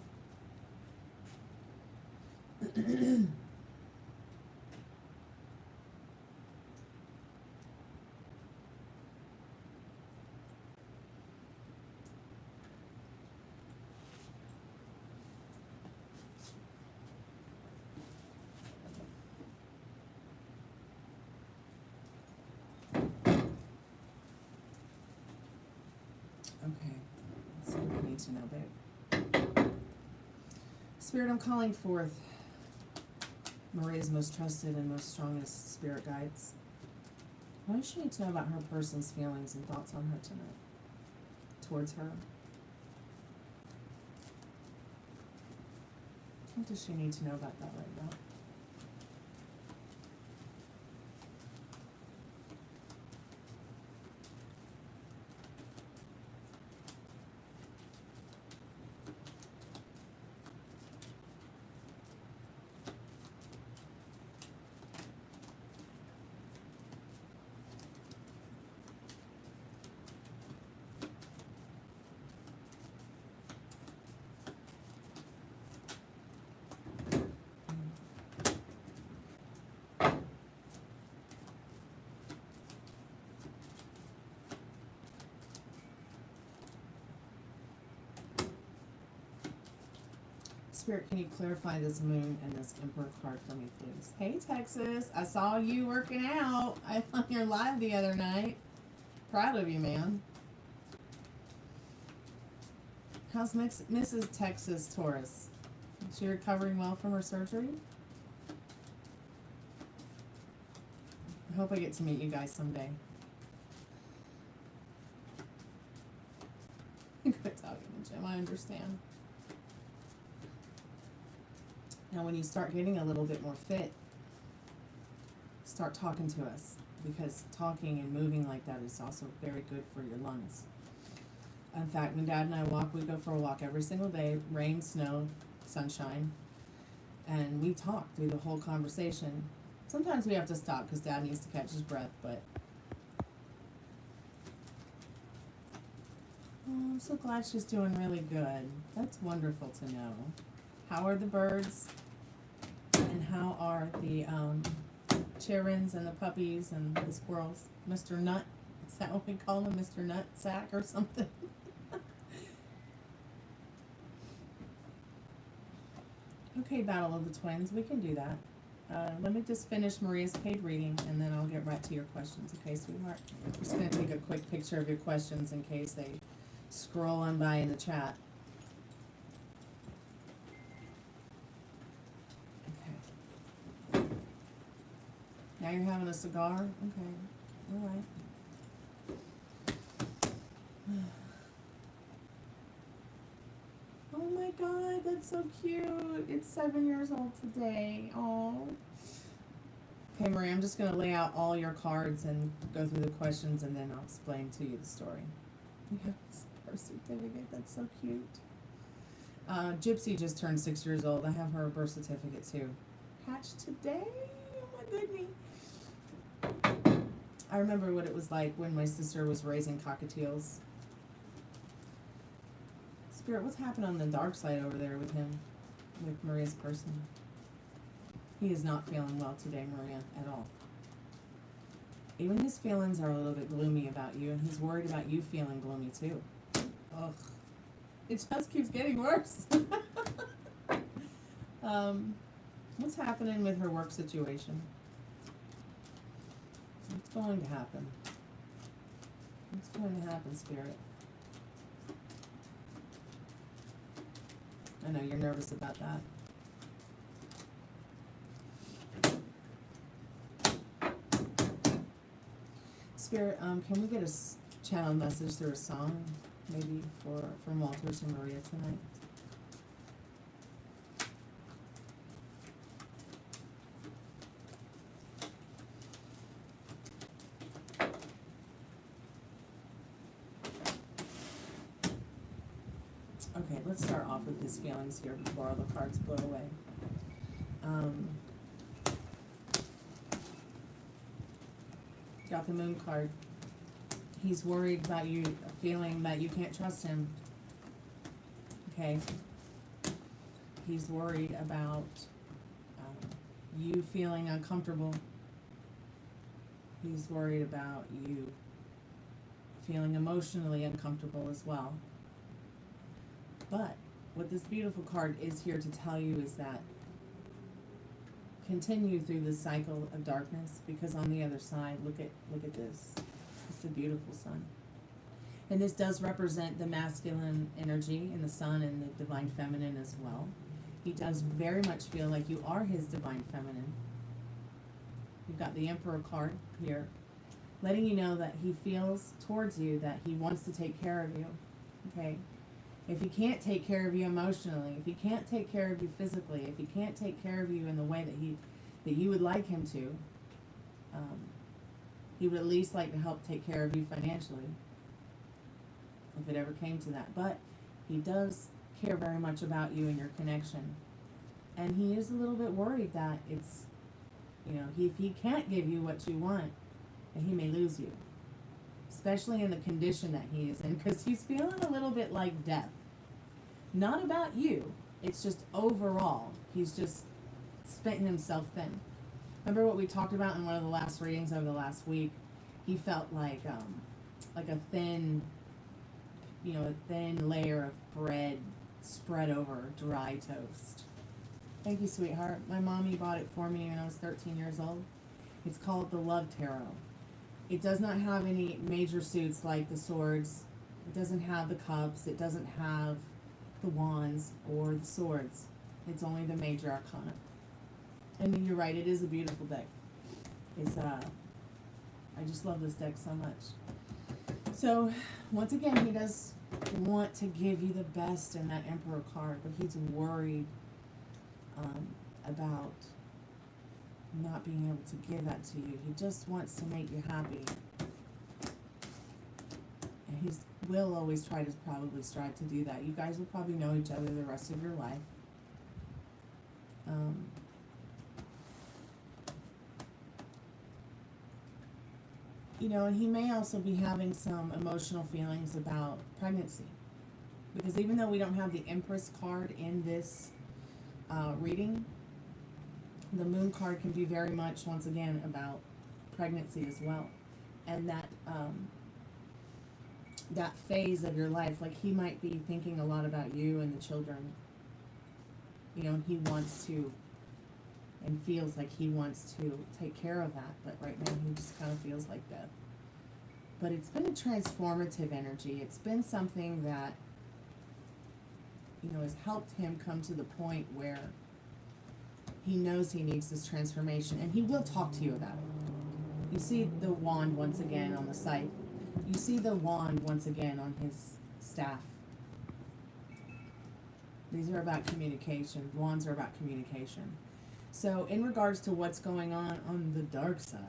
Okay, let's see what I need to know, babe. Spirit, I'm calling forth Maria's most trusted and most strongest spirit guides. What does she need to know about her person's feelings and thoughts on her tonight? Towards her? What does she need to know about that right now? Spirit, can you clarify this moon and this Emperor card for me, please? Hey, Texas. I saw you working out on your live the other night. Proud of you, man. How's Mrs. Texas Taurus? Is she recovering well from her surgery? I hope I get to meet you guys someday. Quit talking to Jim. I understand. Now, when you start getting a little bit more fit, start talking to us, because talking and moving like that is also very good for your lungs. In fact, when Dad and I walk, we go for a walk every single day, rain, snow, sunshine, and we talk through the whole conversation. Sometimes we have to stop because Dad needs to catch his breath, but. Oh, I'm so glad she's doing really good. That's wonderful to know. How are the birds? And how are the childrens and the puppies and the squirrels? Mr. Nut? Is that what we call him? Mr. Nut Sack or something? Okay, Battle of the Twins, we can do that. Let me just finish Maria's paid reading and then I'll get right to your questions, okay, sweetheart? I'm just going to take a quick picture of your questions in case they scroll on by in the chat. Okay. Now you're having a cigar? Okay, alright. Oh my god, that's so cute. It's 7 years old today. Oh. Okay, Maria, I'm just going to lay out all your cards and go through the questions and then I'll explain to you the story. You have this birth certificate. That's so cute. Gypsy just turned 6 years old. I have her birth certificate too. Hatched today? Oh my goodness. I remember what it was like when my sister was raising cockatiels. Spirit, what's happened on the dark side over there with him, with Maria's person? He is not feeling well today, Maria, at all. Even his feelings are a little bit gloomy about you, and he's worried about you feeling gloomy too. Ugh. It just keeps getting worse. What's happening with her work situation? What's going to happen? What's going to happen, Spirit? I know you're nervous about that. Spirit, can we get a channel message through a song, maybe from Walter to Maria tonight? Okay, let's start off with his feelings here before all the cards blow away. Got the Moon card. He's worried about you feeling that you can't trust him. Okay. He's worried about you feeling uncomfortable. He's worried about you feeling emotionally uncomfortable as well. But what this beautiful card is here to tell you is that continue through this cycle of darkness, because on the other side, look at this. It's a beautiful sun. And this does represent the masculine energy in the sun and the divine feminine as well. He does very much feel like you are his divine feminine. You've got the Emperor card here, letting you know that he feels towards you that he wants to take care of you. Okay? If he can't take care of you emotionally, if he can't take care of you physically, if he can't take care of you in the way that you would like him to, he would at least like to help take care of you financially, if it ever came to that. But he does care very much about you and your connection. And he is a little bit worried that it's, if he can't give you what you want, then he may lose you. Especially in the condition that he is in, because he's feeling a little bit like death. Not about you, it's just overall. He's just spent himself thin. Remember what we talked about in one of the last readings over the last week? He felt like a thin, a thin layer of bread spread over dry toast. Thank you, sweetheart. My mommy bought it for me when I was 13 years old. It's called the Love Tarot. It does not have any major suits like the swords. It doesn't have the cups. It doesn't have the wands or the swords. It's only the major arcana. And you're right, it is a beautiful deck. It's I just love this deck so much. So once again, he does want to give you the best in that Emperor card, but he's worried about not being able to give that to you. He just wants to make you happy. And he will always try to probably strive to do that. You guys will probably know each other the rest of your life. You know, and he may also be having some emotional feelings about pregnancy. Because even though we don't have the Empress card in this reading, the Moon card can be very much, once again, about pregnancy as well. And that that phase of your life, like he might be thinking a lot about you and the children. You know, he wants to and feels like he wants to take care of that, but right now he just kind of feels like death. But it's been a transformative energy. It's been something that, you know, has helped him come to the point where he knows he needs this transformation, and he will talk to you about it. You see the wand once again on the site. You see the wand once again on his staff. These are about communication. Wands are about communication. So in regards to what's going on the dark side,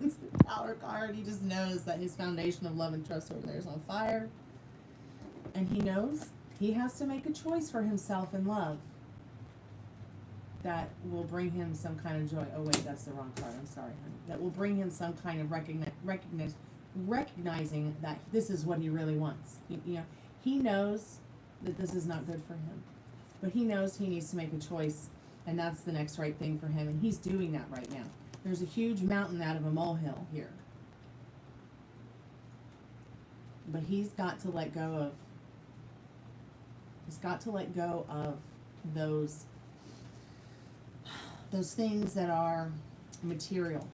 it's the Tower card. He just knows that his foundation of love and trust over there is on fire. And he knows he has to make a choice for himself in love that will bring him some kind of joy. Oh wait, that's the wrong card. I'm sorry, honey. That will bring him some kind of recognizing that this is what he really wants. You know, he knows that this is not good for him, but he knows he needs to make a choice, and that's the next right thing for him, and he's doing that right now. There's a huge mountain out of a molehill here, but he's got to let go of. He's got to let go of those things that are material.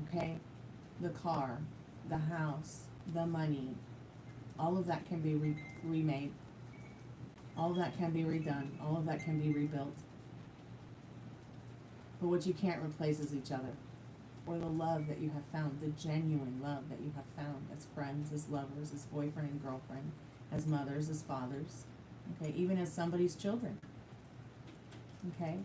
Okay? The car, the house, the money, all of that can be remade. All of that can be redone. All of that can be rebuilt. But what you can't replace is each other, or the love that you have found, the genuine love that you have found as friends, as lovers, as boyfriend and girlfriend, as mothers, as fathers, okay, even as somebody's children. Okay?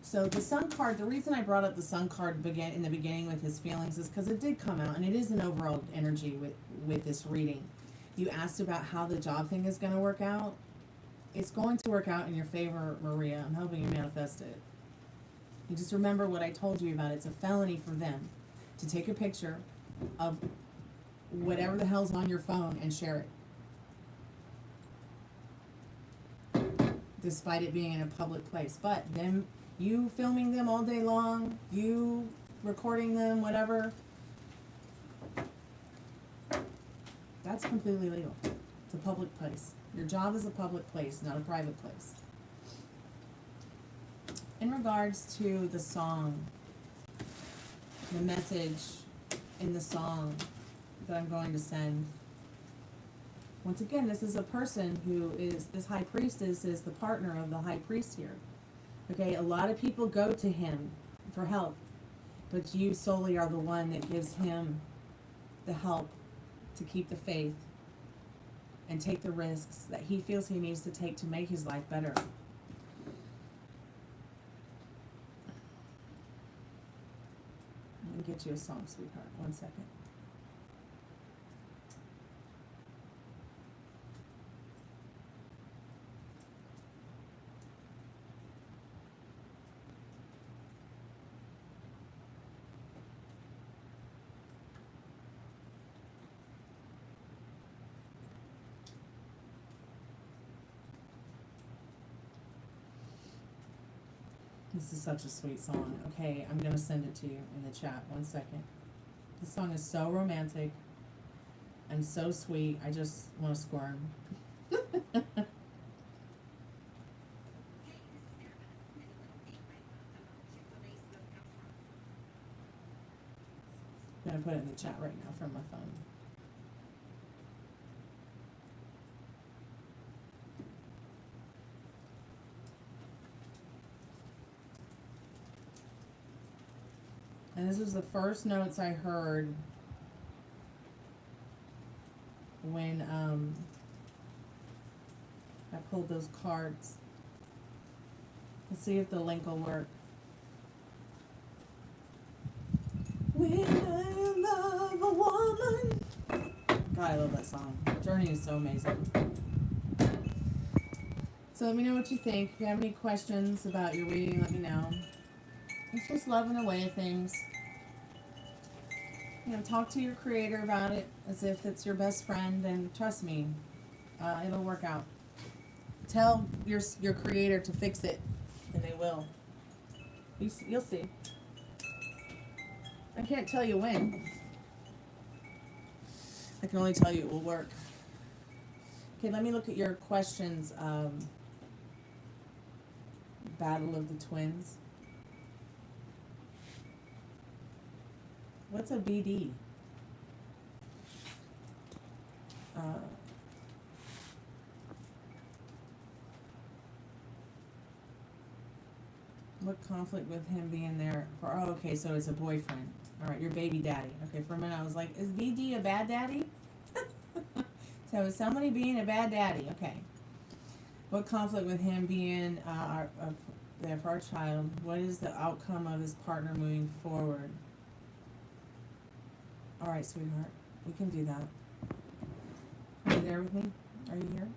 So the Sun card, the reason I brought up the Sun card in the beginning with his feelings is because it did come out, and it is an overall energy with this reading. You asked about how the job thing is going to work out. It's going to work out in your favor, Maria. I'm hoping you manifest it. You just remember what I told you about. It's a felony for them to take a picture of whatever the hell's on your phone and share it, despite it being in a public place. But them, you filming them all day long, you recording them, whatever, that's completely legal. It's a public place. Your job is a public place, not a private place. In regards to the song, the message in the song that I'm going to send, once again, this is a person who is, this high priestess is the partner of the high priest here. Okay, a lot of people go to him for help, but you solely are the one that gives him the help to keep the faith and take the risks that he feels he needs to take to make his life better. Let me get you a song, sweetheart. 1 second. This is such a sweet song. Okay, I'm going to send it to you in the chat. 1 second. This song is so romantic and so sweet. I just want to squirm. I'm going to put it in the chat right now from my phone. And this was the first notes I heard when I pulled those cards. Let's see if the link will work. When I love a woman. God, I love that song. Journey is so amazing. So let me know what you think. If you have any questions about your reading, let me know. It's just loving away at things. You know, talk to your creator about it as if it's your best friend, and trust me, it'll work out. Tell your creator to fix it, and they will. You'll see. I can't tell you when. I can only tell you it will work. Okay, let me look at your questions. Battle of the Twins. What's a BD? What conflict with him being there for? Oh, okay, so it's a boyfriend. All right, your baby daddy. Okay, for a minute I was like, is BD a bad daddy? So is somebody being a bad daddy? Okay. What conflict with him being there for our child? What is the outcome of his partner moving forward? All right, sweetheart, we can do that. Are you there with me? Are you here?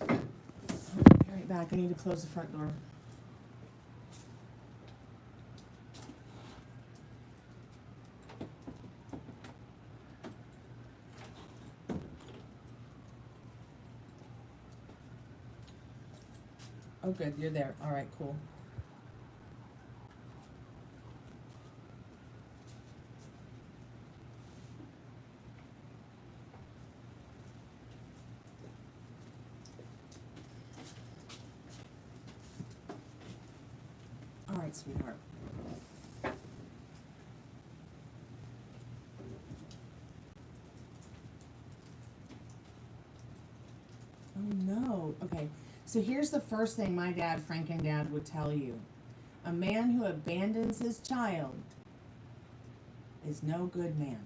I'll be right back. I need to close the front door. Oh, good, you're there. All right, cool. All right, sweetheart. Oh no. Okay. So here's the first thing my dad, Franken Dad, would tell you. A man who abandons his child is no good man.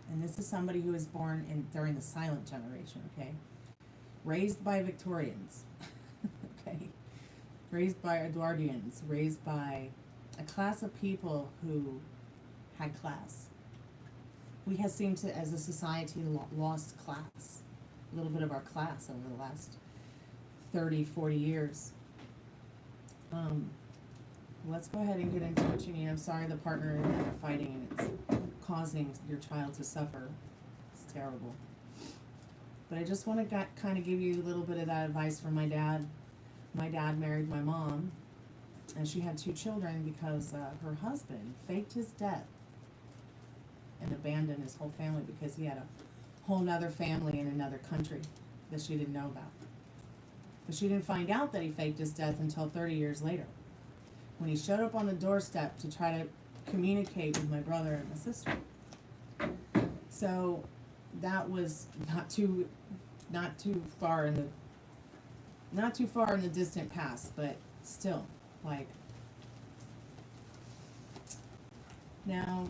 And this is somebody who was born during the silent generation, okay? Raised by Victorians, okay? Raised by Edwardians, raised by a class of people who had class. We have seemed to, as a society, lost class. A little bit of our class over the last 30, 40 years. Let's go ahead and get into what you need. I'm sorry the partner and you are fighting and it's causing your child to suffer. It's terrible. But I just want to kind of give you a little bit of that advice from my dad. My dad married my mom, and she had 2 children because her husband faked his death and abandoned his whole family because he had a whole nother family in another country that she didn't know about. But she didn't find out that he faked his death until 30 years later, when he showed up on the doorstep to try to communicate with my brother and my sister. So that was not too far in the distant past, but still, like, now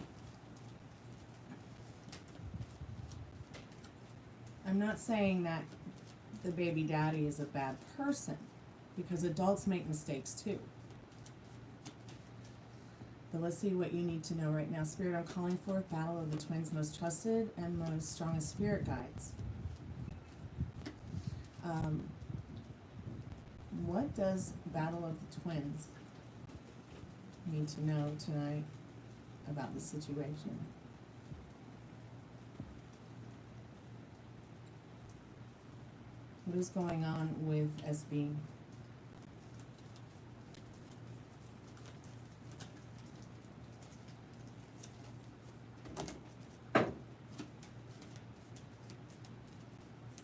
I'm not saying that the baby daddy is a bad person, because adults make mistakes too. But let's see what you need to know right now. Spirit, I'm calling forth Battle of the Twins' most trusted and most strongest spirit guides. What does Battle of the Twins need to know tonight about the situation? What is going on with SB?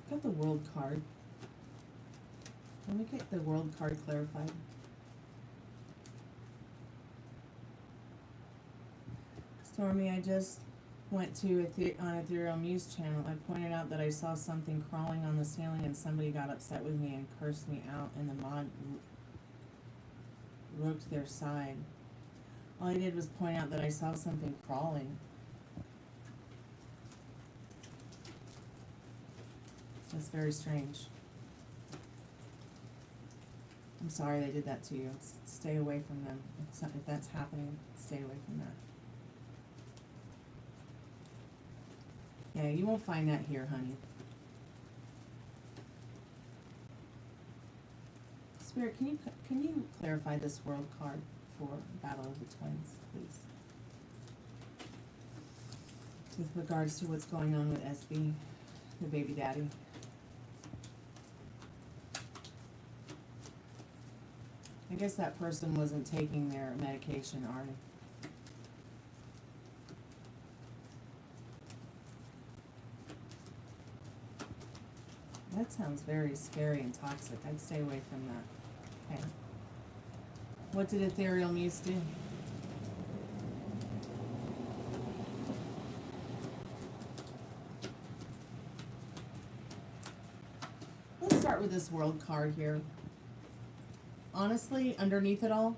Got the world card. Let me get the world card clarified. Stormy, I just went to on Ethereal Muse channel. I pointed out that I saw something crawling on the ceiling and somebody got upset with me and cursed me out, and the mod rooked their side. All I did was point out that I saw something crawling. That's very strange. I'm sorry they did that to you. Stay away from them. If that's happening, stay away from that. Yeah, you won't find that here, honey. Spirit, can you clarify this world card for Battle of the Twins, please? With regards to what's going on with SB, the baby daddy. I guess that person wasn't taking their medication, are they? That sounds very scary and toxic. I'd stay away from that. Okay. What did Ethereal Muse do? Let's start with this world card here. Honestly, underneath it all,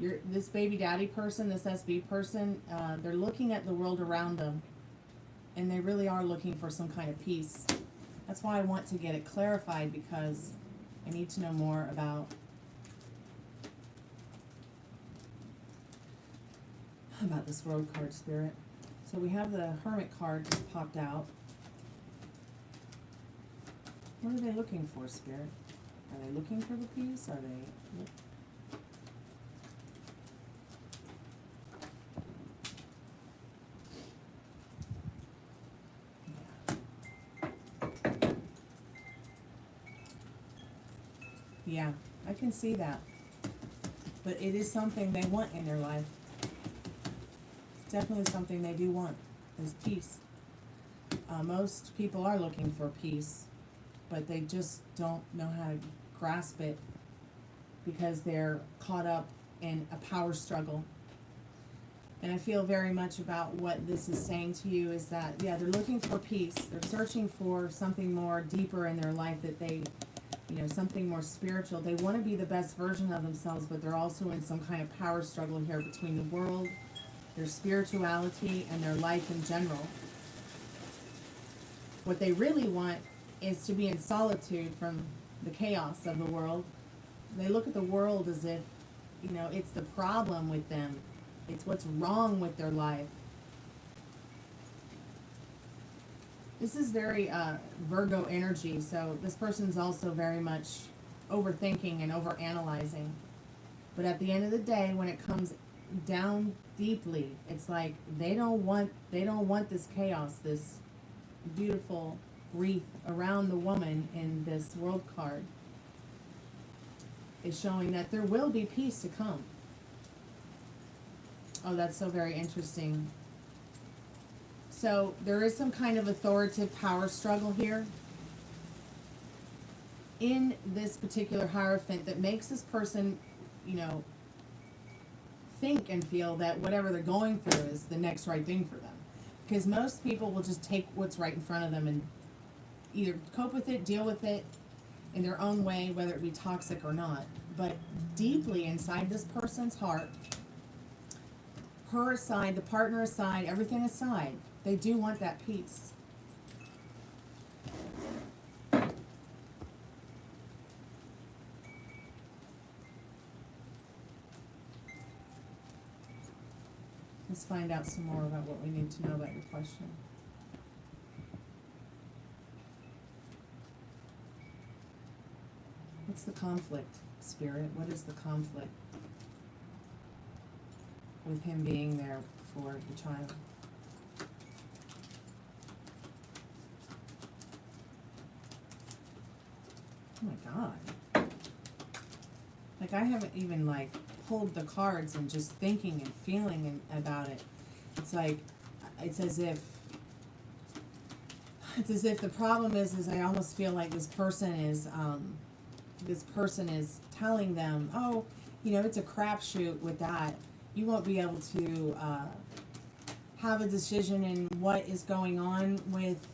this baby daddy person, this SB person, they're looking at the world around them, and they really are looking for some kind of peace. That's why I want to get it clarified, because I need to know more about this world card, Spirit. So we have the Hermit card just popped out. What are they looking for, Spirit? Are they looking for the peace? Are they... Yeah, I can see that. But it is something they want in their life. It's definitely something they do want, is peace. Most people are looking for peace, but they just don't know how to grasp it because they're caught up in a power struggle. And I feel very much about what this is saying to you is that, yeah, they're looking for peace. They're searching for something more deeper in their life, that they, you know, something more spiritual. They want to be the best version of themselves, but they're also in some kind of power struggle here between the world, their spirituality, and their life in general. What they really want is to be in solitude from the chaos of the world. They look at the world as if, you know, it's the problem with them. It's what's wrong with their life. This is very Virgo energy, so this person's also very much overthinking and overanalyzing. But at the end of the day, when it comes down deeply, it's like they don't want this chaos, this beautiful wreath around the woman in this world card is showing that there will be peace to come. Oh, that's so very interesting. So there is some kind of authoritative power struggle here in this particular Hierophant that makes this person, you know, think and feel that whatever they're going through is the next right thing for them. Because most people will just take what's right in front of them and either cope with it, deal with it in their own way, whether it be toxic or not. But deeply inside this person's heart, her aside, the partner aside, everything aside, they do want that peace. Let's find out some more about what we need to know about your question. What's the conflict, Spirit? What is the conflict with him being there for the child? Oh my God. Like, I haven't even, like, pulled the cards and just thinking and feeling about it. It's like, it's as if the problem is I almost feel like this person is telling them, oh, you know, it's a crapshoot with that. You won't be able to have a decision in what is going on with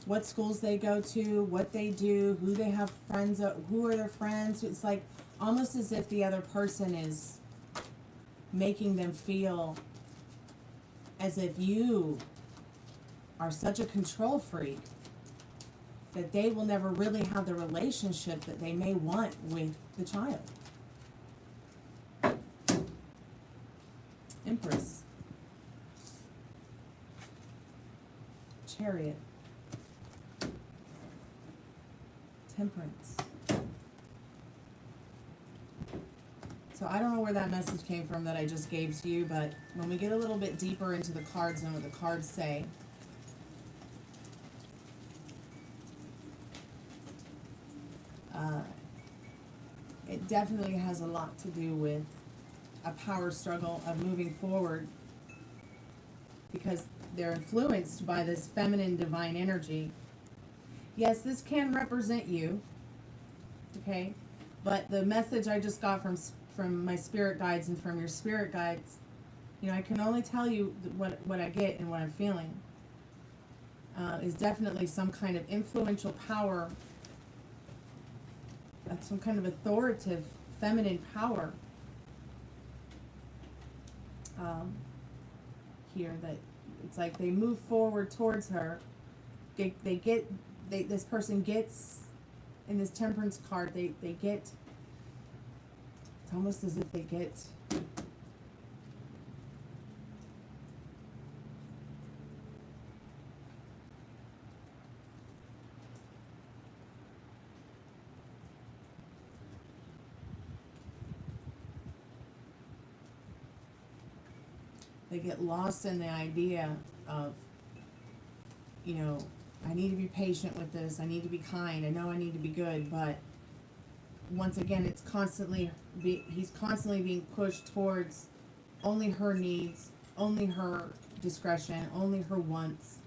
what schools they go to, what they do, who they have friends, who are their friends. It's like almost as if the other person is making them feel as if you are such a control freak that they will never really have the relationship that they may want with the child. Empress. Chariot. Temperance. So I don't know where that message came from that I just gave to you, but when we get a little bit deeper into the cards and what the cards say, it definitely has a lot to do with a power struggle of moving forward, because they're influenced by this feminine divine energy. Yes, this can represent you, okay? But the message I just got from my spirit guides and from your spirit guides, you know, I can only tell you what I get and what I'm feeling, is definitely some kind of influential power, some kind of authoritative feminine power here, that it's like they move forward towards her. This person gets, in this temperance card, they get, it's almost as if they get, lost in the idea of, you know, I need to be patient with this, I need to be kind, I know I need to be good, but once again, it's constantly, he's constantly being pushed towards only her needs, only her discretion, only her wants,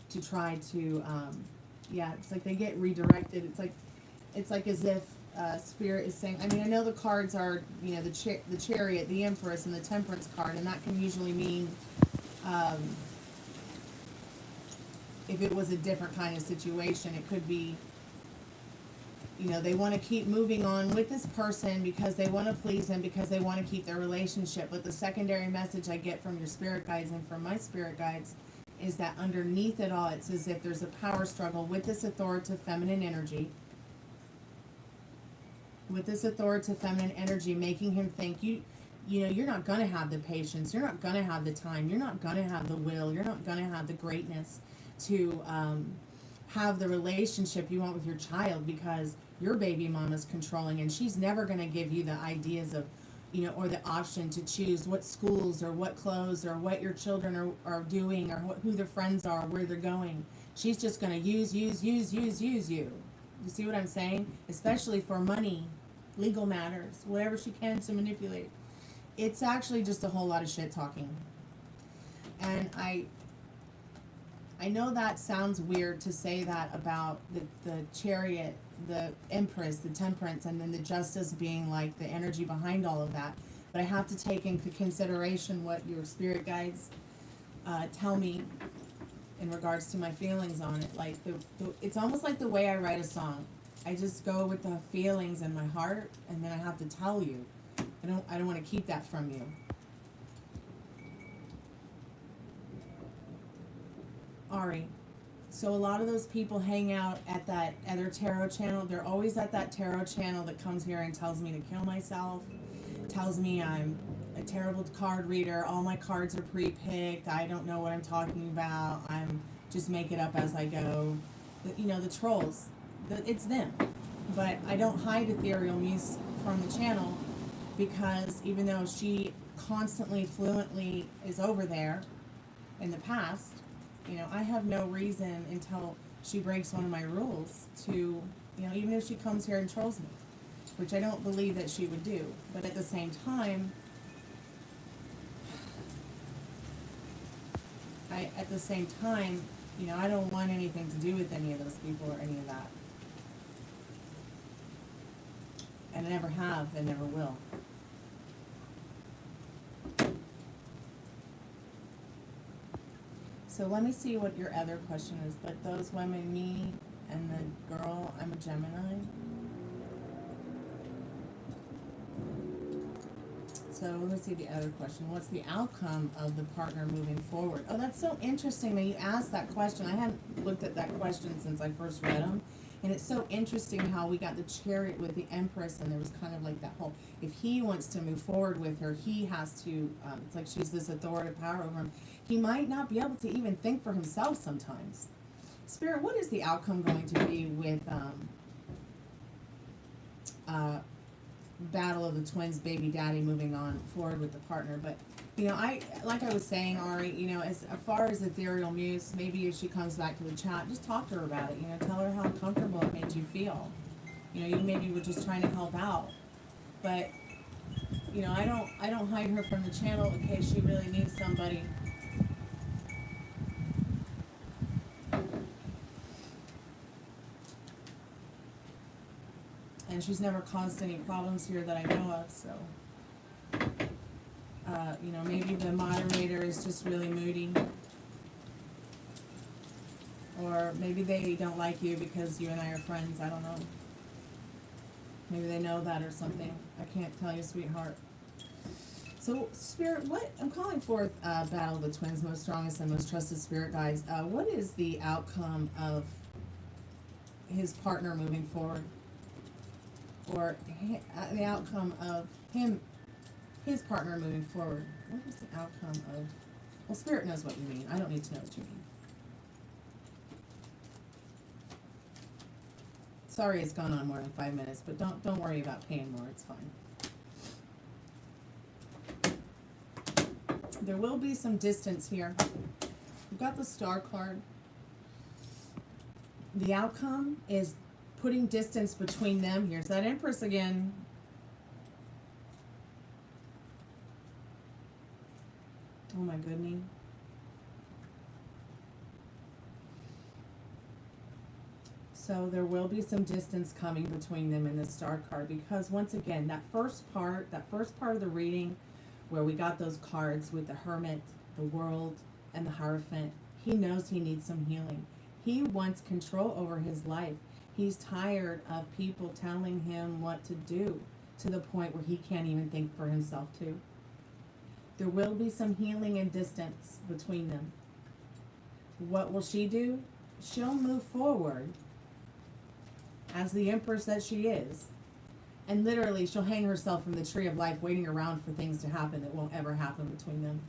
to try to, yeah, it's like they get redirected. It's like as if Spirit is saying, I mean, I know the cards are, you know, the Chariot, the Empress, and the Temperance card, and that can usually mean, if it was a different kind of situation, it could be, you know, they want to keep moving on with this person because they want to please them, because they want to keep their relationship. But the secondary message I get from your spirit guides and from my spirit guides is that underneath it all, it's as if there's a power struggle with this authoritative feminine energy. With this authoritative feminine energy making him think, you know, you're not going to have the patience, you're not going to have the time, you're not going to have the will, you're not going to have the greatness to have the relationship you want with your child, because your baby mama's controlling, and she's never going to give you the ideas of, you know, or the option to choose what schools or what clothes or what your children are doing, or who their friends are, where they're going. She's just going to use you. You see what I'm saying? Especially for money, legal matters, whatever she can to manipulate. It's actually just a whole lot of shit talking. And I know that sounds weird to say that about the Chariot, the Empress, the Temperance, and then the Justice being like the energy behind all of that. But I have to take into consideration what your spirit guides tell me in regards to my feelings on it. Like it's almost like the way I write a song. I just go with the feelings in my heart, and then I have to tell you. I don't want to keep that from you. Ari, so a lot of those people hang out at that other tarot channel. They're always at that tarot channel that comes here and tells me to kill myself, tells me I'm a terrible card reader, all my cards are pre-picked, I don't know what I'm talking about, I'm just make it up as I go. You know, the trolls, it's them. But I don't hide Ethereal Muse from the channel, because even though she constantly, fluently is over there in the past, you know, I have no reason until she breaks one of my rules to, you know, even if she comes here and trolls me, which I don't believe that she would do. But at the same time, you know, I don't want anything to do with any of those people or any of that. And I never have and never will. So let me see what your other question is. But those women, me and the girl, I'm a Gemini. So let's see the other question. What's the outcome of the partner moving forward? Oh, that's so interesting that you asked that question. I hadn't looked at that question since I first read them. And it's so interesting how we got the Chariot with the Empress, and there was kind of like that whole, if he wants to move forward with her, he has to, it's like she's this authoritative power over him. He might not be able to even think for himself sometimes. Spirit, what is the outcome going to be with Battle of the Twins, baby daddy moving on forward with the partner? But, you know, like I was saying, Ari, you know, as far as Ethereal Muse, maybe if she comes back to the chat, just talk to her about it, you know, tell her how uncomfortable it made you feel. You know, you maybe were just trying to help out. But, you know, I don't hide her from the channel in case she really needs somebody. And she's never caused any problems here that I know of, so. You know, maybe the moderator is just really moody. Or maybe they don't like you because you and I are friends, I don't know. Maybe they know that or something. I can't tell you, sweetheart. So, Spirit, what, I'm calling forth Battle of the Twins, most strongest and most trusted spirit guides. What is the outcome of his partner moving forward? Or the outcome of his partner moving forward? What is the outcome of, well, Spirit knows what you mean. I don't need to know what you mean. Sorry it's gone on more than 5 minutes, but don't worry about paying more, it's fine. There will be some distance here. We've got the Star card. The outcome is putting distance between them. Here's that Empress again. Oh my goodness. So there will be some distance coming between them in the Star card, because once again, that first part of the reading where we got those cards with the Hermit, the World, and the Hierophant, he knows he needs some healing. He wants control over his life. He's tired of people telling him what to do to the point where he can't even think for himself too. There will be some healing and distance between them. What will she do? She'll move forward as the Empress that she is. And literally, she'll hang herself from the tree of life, waiting around for things to happen that won't ever happen between them.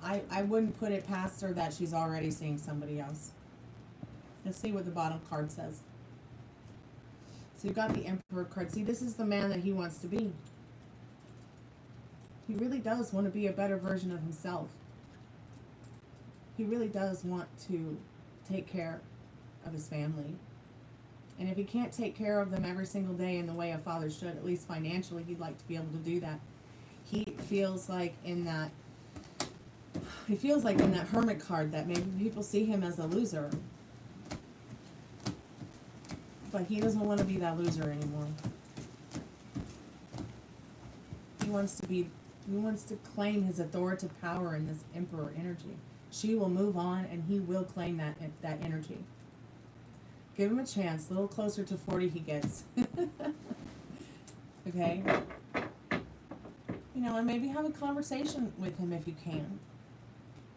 I wouldn't put it past her that she's already seeing somebody else. Let's see what the bottom card says. So you've got the Emperor card. See, this is the man that he wants to be. He really does want to be a better version of himself. He really does want to take care of his family. And if he can't take care of them every single day in the way a father should, at least financially, he'd like to be able to do that. He feels like in that Hermit card that maybe people see him as a loser. But he doesn't want to be that loser anymore. He wants to claim his authoritative power in this Emperor energy. She will move on and he will claim that energy. Give him a chance. A little closer to 40 he gets. Okay? You know, and maybe have a conversation with him if you can.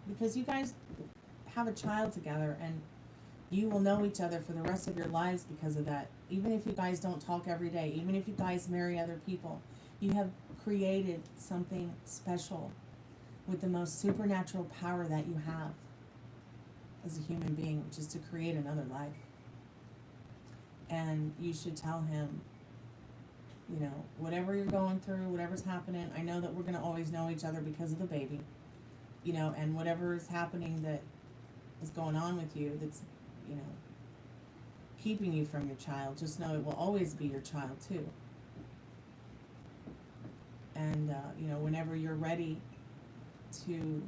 Because you guys have a child together and you will know each other for the rest of your lives because of that. Even if you guys don't talk every day, even if you guys marry other people, you have created something special with the most supernatural power that you have as a human being, which is to create another life. And you should tell him, you know, whatever you're going through, whatever's happening, I know that we're going to always know each other because of the baby, you know, and whatever is happening that is going on with you that's, you know, keeping you from your child, just know it will always be your child too. And, you know, whenever you're ready to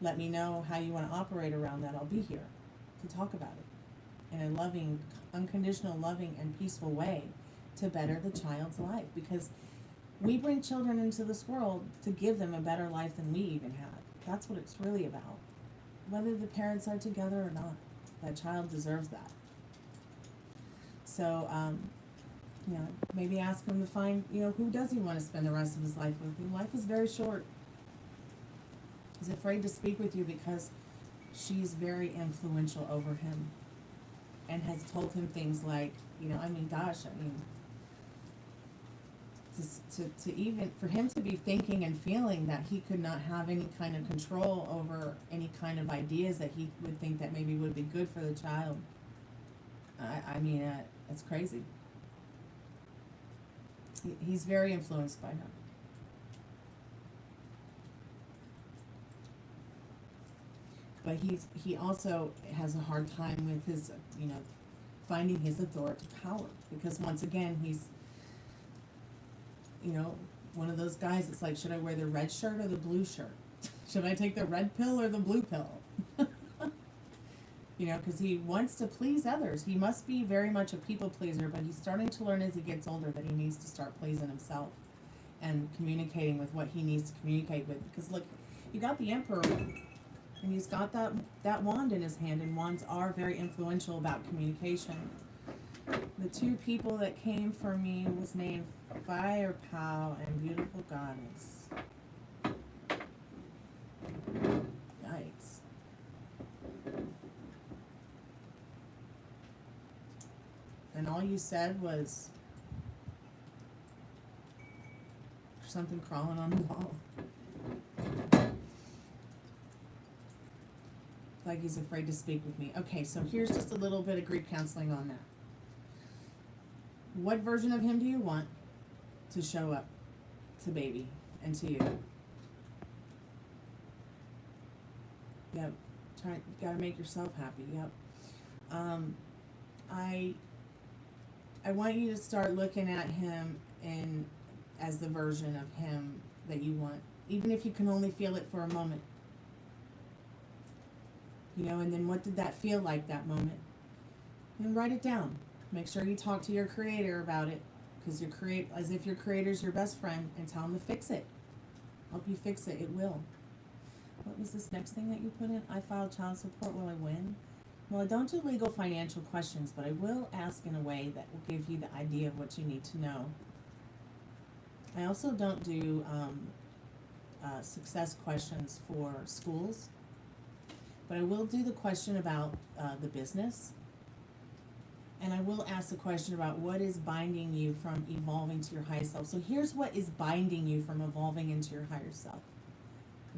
let me know how you want to operate around that, I'll be here to talk about it in a loving, unconditional, loving, and peaceful way to better the child's life. Because we bring children into this world to give them a better life than we even had. That's what it's really about. Whether the parents are together or not, that child deserves that. So, you know, maybe ask him to find, you know, who does he want to spend the rest of his life with? Life is very short. He's afraid to speak with you because she's very influential over him and has told him things like, you know, I mean, gosh, I mean, to even, for him to be thinking and feeling that he could not have any kind of control over any kind of ideas that he would think that maybe would be good for the child. I mean, it's crazy. He's very influenced by her. But he also has a hard time with his, you know, finding his authoritative power, because once again, he's, you know, one of those guys that's like, should I wear the red shirt or the blue shirt? Should I take the red pill or the blue pill? You know, because he wants to please others. He must be very much a people pleaser, but he's starting to learn as he gets older that he needs to start pleasing himself and communicating with what he needs to communicate with. Because look, you got the Emperor, and he's got that wand in his hand, and wands are very influential about communication. The two people that came for me was named Fire Pal and Beautiful Goddess. Yikes. And all you said was something crawling on the wall. Like he's afraid to speak with me. Okay, so here's just a little bit of Greek counseling on that. What version of him do you want to show up to baby and to you? Yep. Gotta make yourself happy. Yep. I want you to start looking at him as the version of him that you want, even if you can only feel it for a moment. You know, and then what did that feel like, that moment? And write it down. Make sure you talk to your creator about it, because as if your creator's your best friend, and tell him to fix it. Help you fix it. It will. What was this next thing that you put in? I filed child support. Will I win? Well, I don't do legal financial questions, but I will ask in a way that will give you the idea of what you need to know. I also don't do success questions for schools, but I will do the question about the business. And I will ask the question about what is binding you from evolving to your higher self. So here's what is binding you from evolving into your higher self.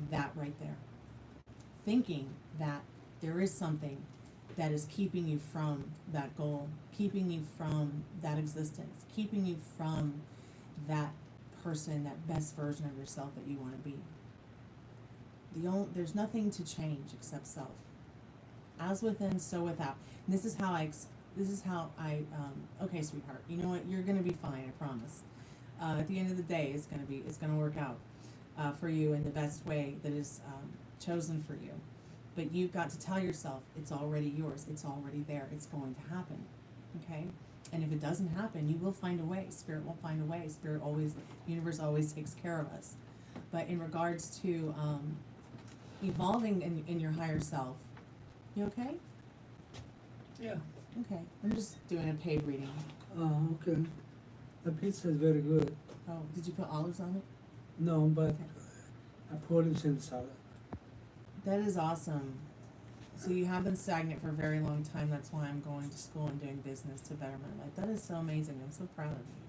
That right there. Thinking that there is something that is keeping you from that goal, keeping you from that existence, keeping you from that person, that best version of yourself that you want to be. There's nothing to change except self. As within, so without. And this is how I okay, sweetheart, you know what, you're gonna be fine, I promise. At the end of the day, it's gonna work out for you in the best way that is chosen for you. But you've got to tell yourself, it's already yours, it's already there, it's going to happen, okay? And if it doesn't happen, you will find a way. Spirit will find a way. Spirit always, the universe always takes care of us. But in regards to evolving in your higher self, you okay? Yeah. Okay, I'm just doing a paid reading. Oh, okay. The pizza is very good. Oh, did you put olives on it? No, but Okay. I put it in salad. That is awesome. So you have been stagnant for a very long time. That's why I'm going to school and doing business to better my life. That is so amazing. I'm so proud of you.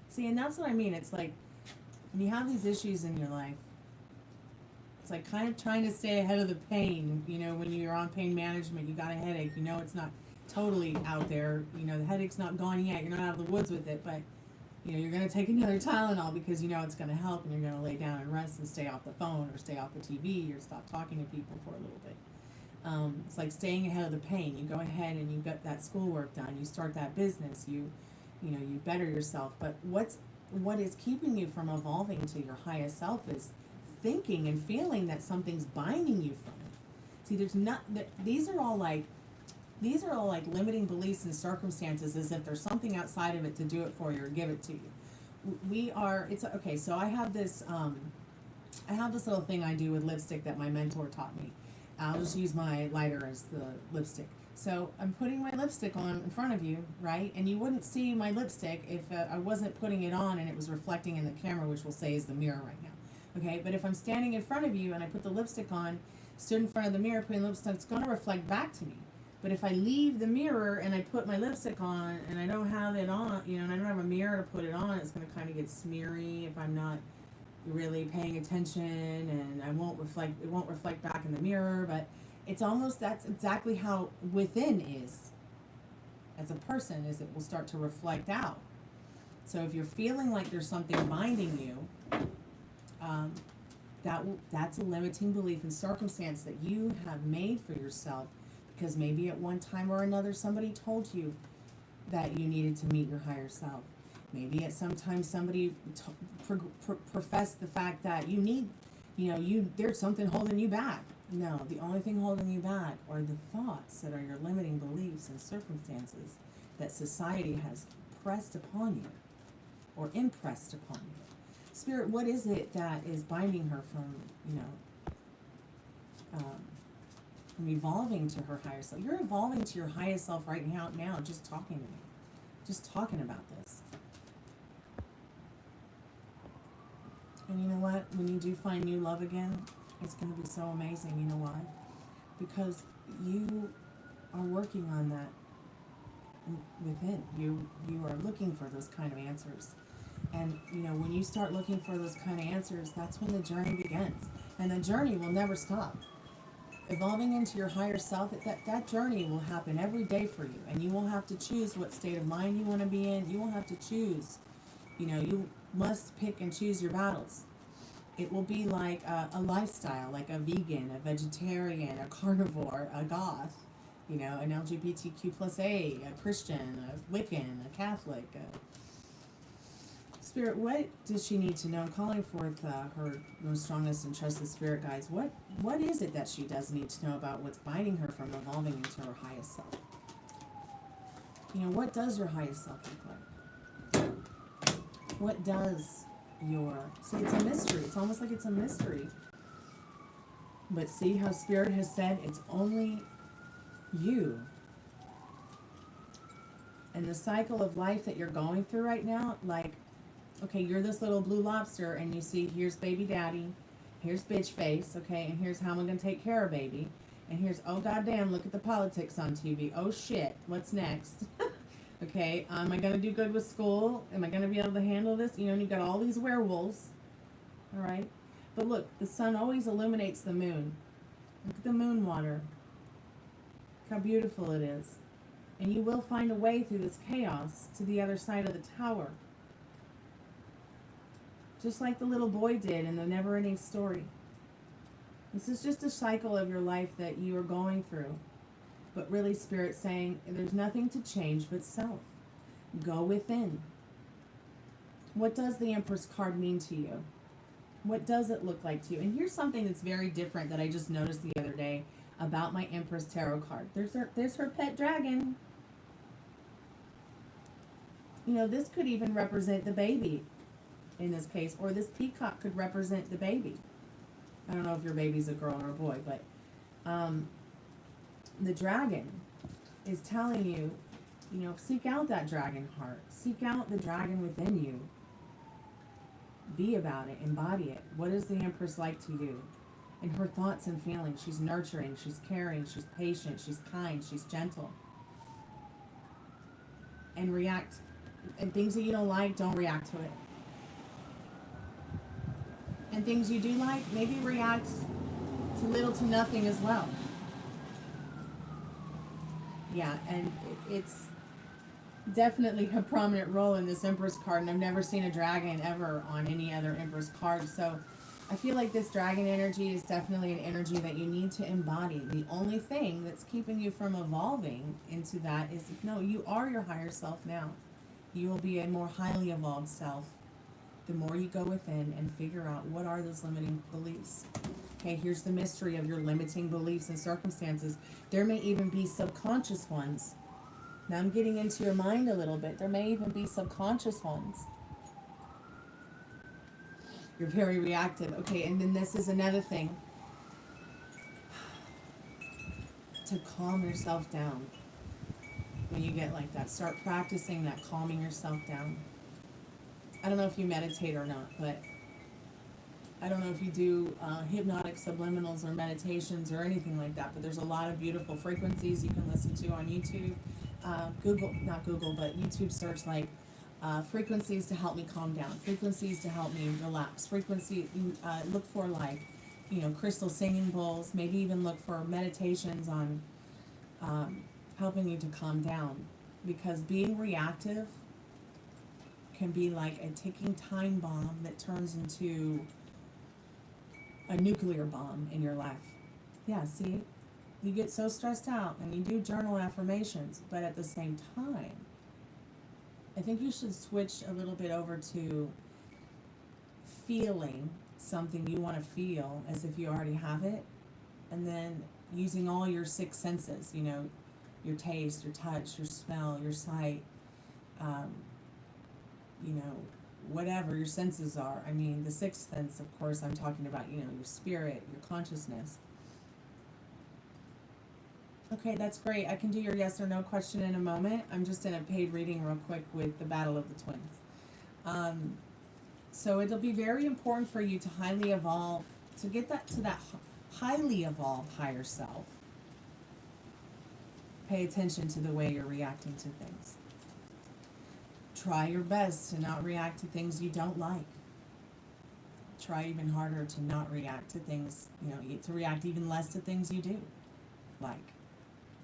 See, and that's what I mean. It's like when you have these issues in your life, it's like kind of trying to stay ahead of the pain. You know, when you're on pain management, you got a headache. You know, it's not totally out there. You know, the headache's not gone yet. You're not out of the woods with it, but you know, you're going to take another Tylenol because you know it's going to help, and you're going to lay down and rest and stay off the phone or stay off the TV or stop talking to people for a little bit. It's like staying ahead of the pain. You go ahead and you get that schoolwork done. You start that business. You better yourself. But what is keeping you from evolving to your highest self is thinking and feeling that something's binding you from it. See, these are all like limiting beliefs and circumstances, as if there's something outside of it to do it for you or give it to you. Okay, so I have this little thing I do with lipstick that my mentor taught me. I'll just use my lighter as the lipstick. So I'm putting my lipstick on in front of you, right? And you wouldn't see my lipstick if I wasn't putting it on and it was reflecting in the camera, which we'll say is the mirror right now. Okay, but if I'm standing in front of you and I put the lipstick on, stood in front of the mirror putting lipstick, it's going to reflect back to me. But if I leave the mirror and I put my lipstick on and I don't have it on, you know, and I don't have a mirror to put it on, it's going to kind of get smeary if I'm not really paying attention, and it won't reflect back in the mirror. But it's almost, that's exactly how within is as a person, is it will start to reflect out. So if you're feeling like there's something binding you, that's a limiting belief and circumstance that you have made for yourself, because maybe at one time or another somebody told you that you needed to meet your higher self. Maybe at some time somebody professed the fact that you need, there's something holding you back. No, the only thing holding you back are the thoughts that are your limiting beliefs and circumstances that society has pressed upon you or impressed upon you. Spirit, what is it that is binding her from evolving to her higher self? You're evolving to your highest self right now, just talking to me. Just talking about this. And you know what? When you do find new love again, it's going to be so amazing. You know why? Because you are working on that within. You are looking for those kind of answers. And, when you start looking for those kind of answers, that's when the journey begins. And the journey will never stop. Evolving into your higher self, that journey will happen every day for you. And you will have to choose what state of mind you want to be in. You will have to choose. You must pick and choose your battles. It will be like a lifestyle, like a vegan, a vegetarian, a carnivore, a goth, an LGBTQ plus A Christian, a Wiccan, a Catholic. Spirit, what does she need to know? I'm calling forth her most strongest and trusted spirit guides. What is it that she does need to know about what's binding her from evolving into her highest self? What does your highest self look like? What does see, it's a mystery. It's almost like it's a mystery. But see how Spirit has said it's only you. And the cycle of life that you're going through right now, like, okay, you're this little blue lobster, and you see, here's baby daddy, here's bitch face, okay, and here's how I'm going to take care of baby, and here's, oh goddamn, look at the politics on TV, oh shit, what's next? Okay, am I going to do good with school? Am I going to be able to handle this? And you've got all these werewolves, all right? But look, the sun always illuminates the moon. Look at the moon water. Look how beautiful it is. And you will find a way through this chaos to the other side of the tower. Just like the little boy did in the never-ending story. This is just a cycle of your life that you are going through. But really, Spirit's saying there's nothing to change but self. Go within. What does the Empress card mean to you? What does it look like to you? And here's something that's very different that I just noticed the other day about my Empress Tarot card. There's her pet dragon. This could even represent the baby in this case, or this peacock could represent the baby. I don't know if your baby's a girl or a boy, but the dragon is telling you, seek out that dragon heart. Seek out the dragon within you. Be about it. Embody it. What is the Empress like to you? In her thoughts and feelings, she's nurturing, she's caring, she's patient, she's kind, she's gentle. And react. And things that you don't like, don't react to it. And things you do like, maybe react to little to nothing as well. Yeah, and it's definitely a prominent role in this Empress card, and I've never seen a dragon ever on any other Empress card, so I feel like this dragon energy is definitely an energy that you need to embody. The only thing that's keeping you from evolving into that is, no, you are your higher self now. You will be a more highly evolved self the more you go within and figure out what are those limiting beliefs. Okay, here's the mystery of your limiting beliefs and circumstances. There may even be subconscious ones. Now I'm getting into your mind a little bit. There may even be subconscious ones. You're very reactive. Okay, and then this is another thing. To calm yourself down when you get like that. Start practicing that calming yourself down. I don't know if you meditate or not, but I don't know if you do hypnotic subliminals or meditations or anything like that, but there's a lot of beautiful frequencies you can listen to on YouTube. Not Google, but YouTube search like frequencies to help me calm down, frequencies to help me relax, look for like, crystal singing bowls, maybe even look for meditations on helping you to calm down, because being reactive can be like a ticking time bomb that turns into a nuclear bomb in your life. Yeah, see? You get so stressed out and you do journal affirmations, but at the same time, I think you should switch a little bit over to feeling something you want to feel as if you already have it, and then using all your six senses, your taste, your touch, your smell, your sight, whatever your senses are. I mean, the sixth sense, of course, I'm talking about, your spirit, your consciousness. Okay, that's great. I can do your yes or no question in a moment. I'm just in a paid reading real quick with the Battle of the Twins. So it'll be very important for you to highly evolve, to get that to that highly evolved higher self. Pay attention to the way you're reacting to things. Try your best to not react to things you don't like. Try even harder to not react to things, to react even less to things you do like.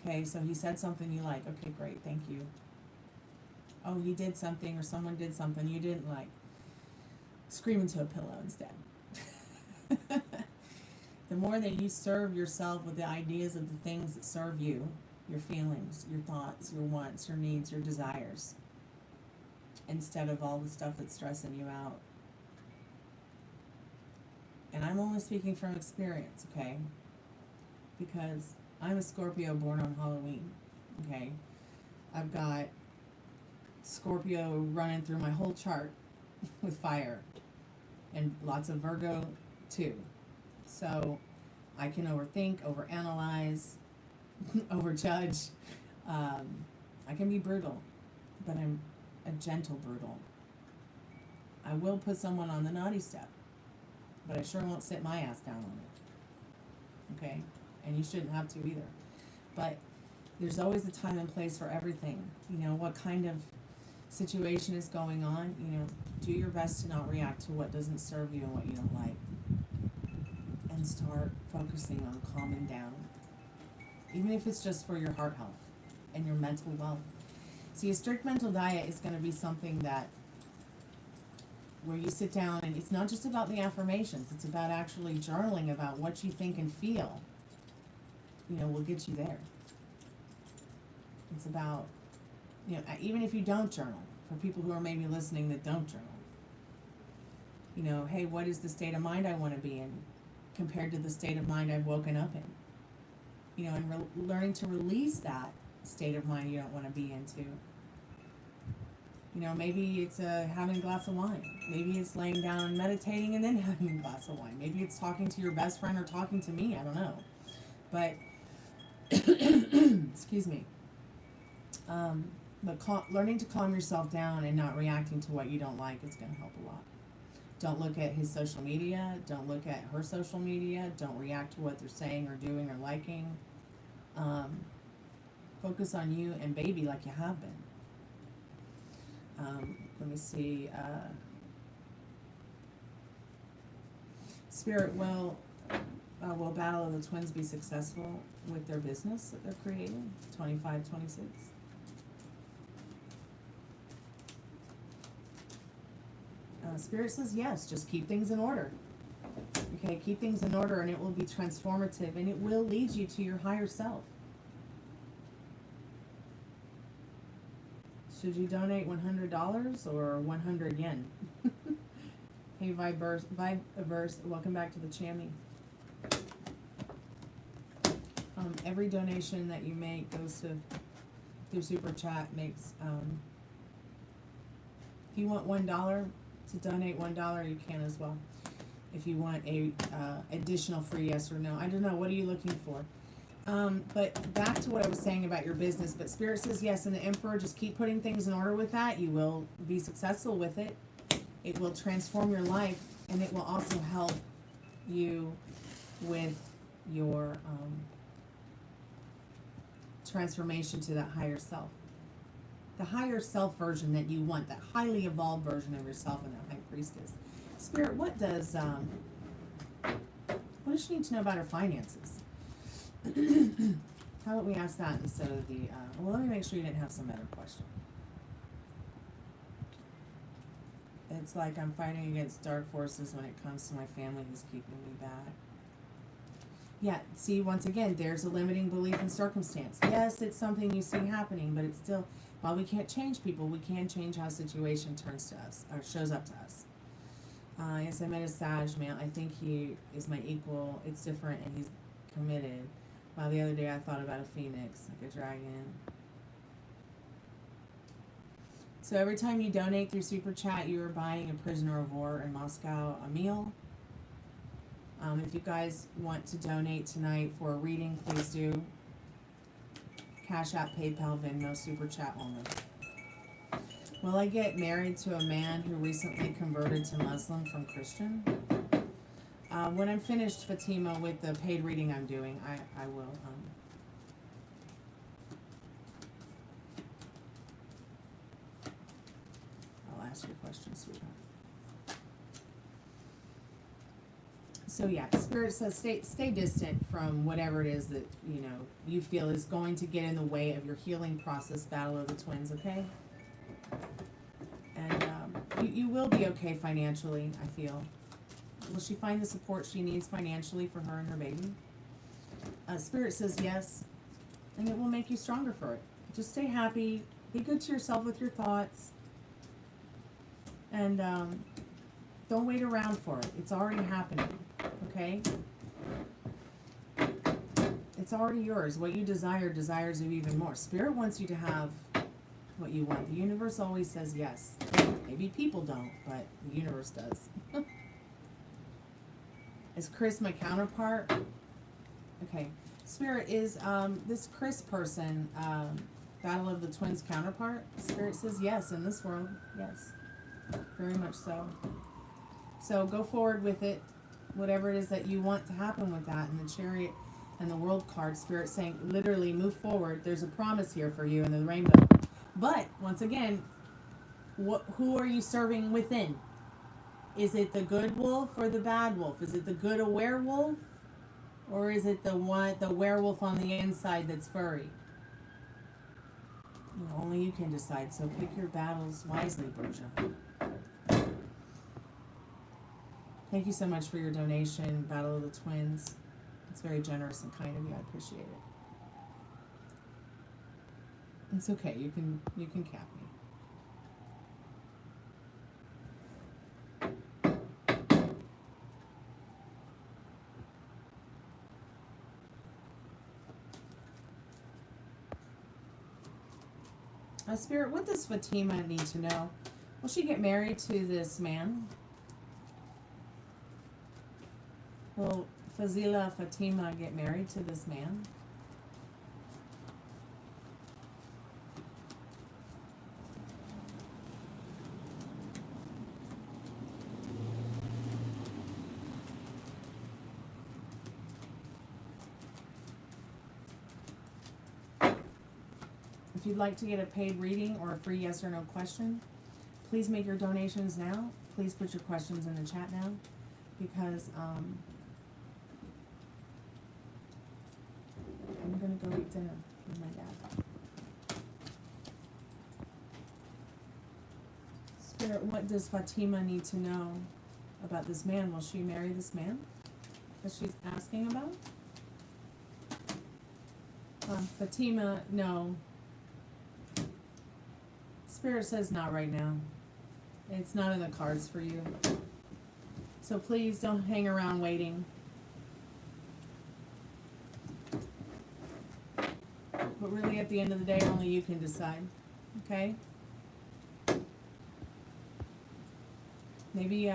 Okay, so he said something you like. Okay, great, thank you. Oh, he did something or someone did something you didn't like. Scream into a pillow instead. The more that you serve yourself with the ideas of the things that serve you, your feelings, your thoughts, your wants, your needs, your desires, instead of all the stuff that's stressing you out. And I'm only speaking from experience, okay? Because I'm a Scorpio born on Halloween, okay? I've got Scorpio running through my whole chart with fire, and lots of Virgo too. So I can overthink, overanalyze, overjudge. I can be brutal, but I'm a gentle brutal. I will put someone on the naughty step, but I sure won't sit my ass down on it. Okay? And you shouldn't have to either. But there's always a time and place for everything. What kind of situation is going on, do your best to not react to what doesn't serve you and what you don't like. And start focusing on calming down. Even if it's just for your heart health and your mental wealth. See, a strict mental diet is going to be something that, where you sit down and it's not just about the affirmations, it's about actually journaling about what you think and feel. Will get you there. It's about, even if you don't journal, for people who are maybe listening that don't journal, hey, what is the state of mind I want to be in compared to the state of mind I've woken up in? And learning to release that state of mind you don't want to be into. Maybe it's having a glass of wine. Maybe it's laying down and meditating and then having a glass of wine. Maybe it's talking to your best friend or talking to me. I don't know. But, excuse me. But learning to calm yourself down and not reacting to what you don't like is going to help a lot. Don't look at his social media. Don't look at her social media. Don't react to what they're saying or doing or liking. Focus on you and baby like you have been. Let me see. Spirit, will Battle of the Twins be successful with their business that they're creating? 25, 26. Spirit says yes, just keep things in order. Okay, keep things in order and it will be transformative and it will lead you to your higher self. Should you donate $100 or 100 yen? Hey, Vibeverse, welcome back to the Chammy. Every donation that you make goes to, through Super Chat, makes, if you want $1 to donate $1, you can as well. If you want a additional free yes or no. I don't know, what are you looking for? But back to what I was saying about your business, but Spirit says yes, and the Emperor, just keep putting things in order with that. You will be successful with it. It will transform your life. And it will also help you with your transformation to that higher self. The higher self version that you want, that highly evolved version of yourself in that high priestess. Spirit, what does she need to know about her finances? How about we ask that instead of the, well, let me make sure you didn't have some other question. It's like I'm fighting against dark forces when it comes to my family who's keeping me back. Yeah, see, once again, there's a limiting belief in circumstance. Yes, it's something you see happening, but it's still, while we can't change people, we can change how a situation turns to us, or shows up to us. Yes, I met a Sag male. I think he is my equal. It's different, and he's committed. While the other day I thought about a phoenix, like a dragon. So every time you donate through Super Chat, you are buying a prisoner of war in Moscow a meal. If you guys want to donate tonight for a reading, please do. Cash App, PayPal, Venmo, Super Chat only. Will I get married to a man who recently converted to Muslim from Christian? When I'm finished, Fatima, with the paid reading I'm doing, I will. I'll ask your question, sweetheart. So yeah, Spirit says stay distant from whatever it is that you feel is going to get in the way of your healing process, Battle of the Twins. Okay, and you will be okay financially. I feel. Will she find the support she needs financially for her and her baby? Spirit says yes, and it will make you stronger for it. Just stay happy. Be good to yourself with your thoughts, and don't wait around for it. It's already happening. Okay? It's already yours. What you desire desires you even more. Spirit wants you to have what you want. The universe always says yes. Maybe people don't, but the universe does. Is Chris my counterpart? Okay. Spirit, is this Chris person Battle of the Twins counterpart? Spirit says yes, in this world. Yes. Very much so. So go forward with it. Whatever it is that you want to happen with that, and the Chariot and the World card, Spirit saying literally move forward. There's a promise here for you in the rainbow. But once again, who are you serving within? Is it the good wolf or the bad wolf? Is it the good werewolf, or is it the werewolf on the inside that's furry? Only you can decide. So pick your battles wisely, Berja. Thank you so much for your donation, Battle of the Twins. It's very generous and kind of you. I appreciate it. It's okay. You can cap me. Spirit, what does Fatima need to know? Will she get married to this man? Will Fatima get married to this man? If you'd like to get a paid reading or a free yes or no question, please make your donations now. Please put your questions in the chat now, because I'm gonna go eat dinner with my dad. Spirit, what does Fatima need to know about this man? Will she marry this man that she's asking about? Fatima, no. Spirit says not right now. It's not in the cards for you. So please don't hang around waiting. But really, at the end of the day, only you can decide. Okay? Maybe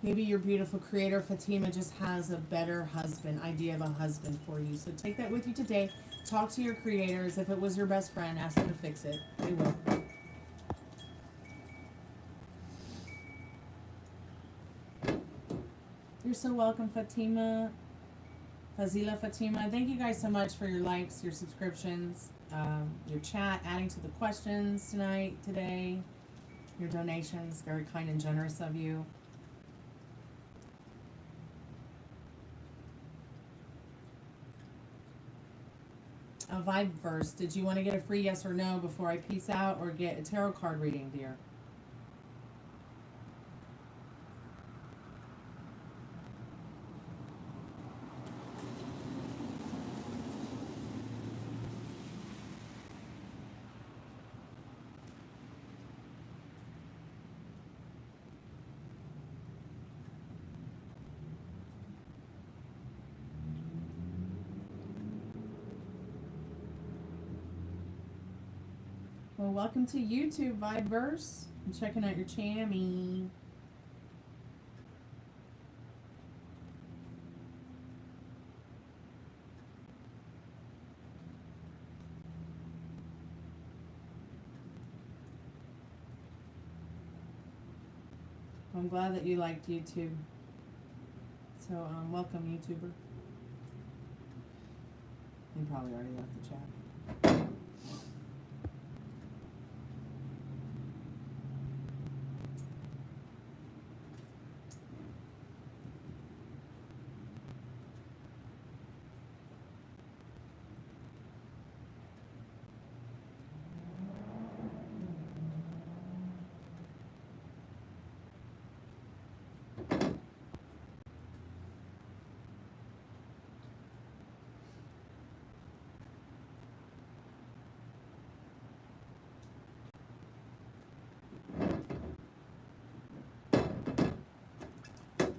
your beautiful creator, Fatima, just has a better idea of a husband for you. So take that with you today. Talk to your creators. If it was your best friend, ask them to fix it. They will. You're so welcome, Fatima. Fazila Fatima. Thank you guys so much for your likes, your subscriptions, your chat, adding to the questions today, your donations. Very kind and generous of you. A vibe verse. Did you want to get a free yes or no before I peace out, or get a tarot card reading, dear? Well, welcome to YouTube, Vibeverse. I'm checking out your chammy. I'm glad that you liked YouTube. So, welcome, YouTuber. You probably already left the chat.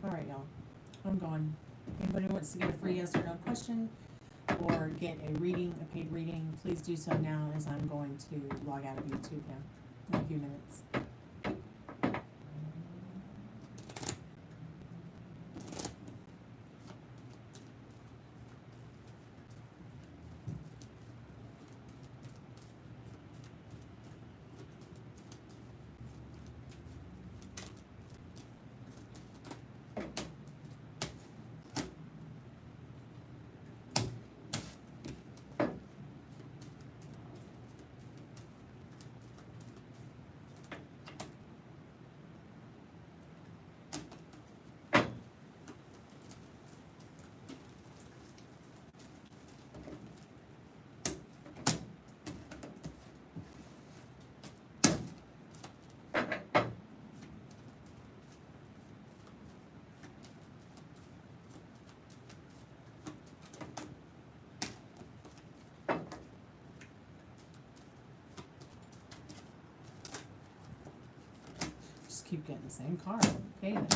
Alright, y'all. I'm going. Anybody wants to get a free yes or no question or get a reading, a paid reading, please do so now, as I'm going to log out of YouTube now in a few minutes. Keep getting the same card. Okay then.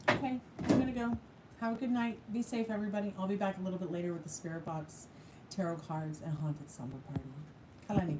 Okay, I'm gonna go. Have a good night. Be safe, everybody. I'll be back a little bit later with the spirit box, tarot cards, and haunted slumber party. Kalani.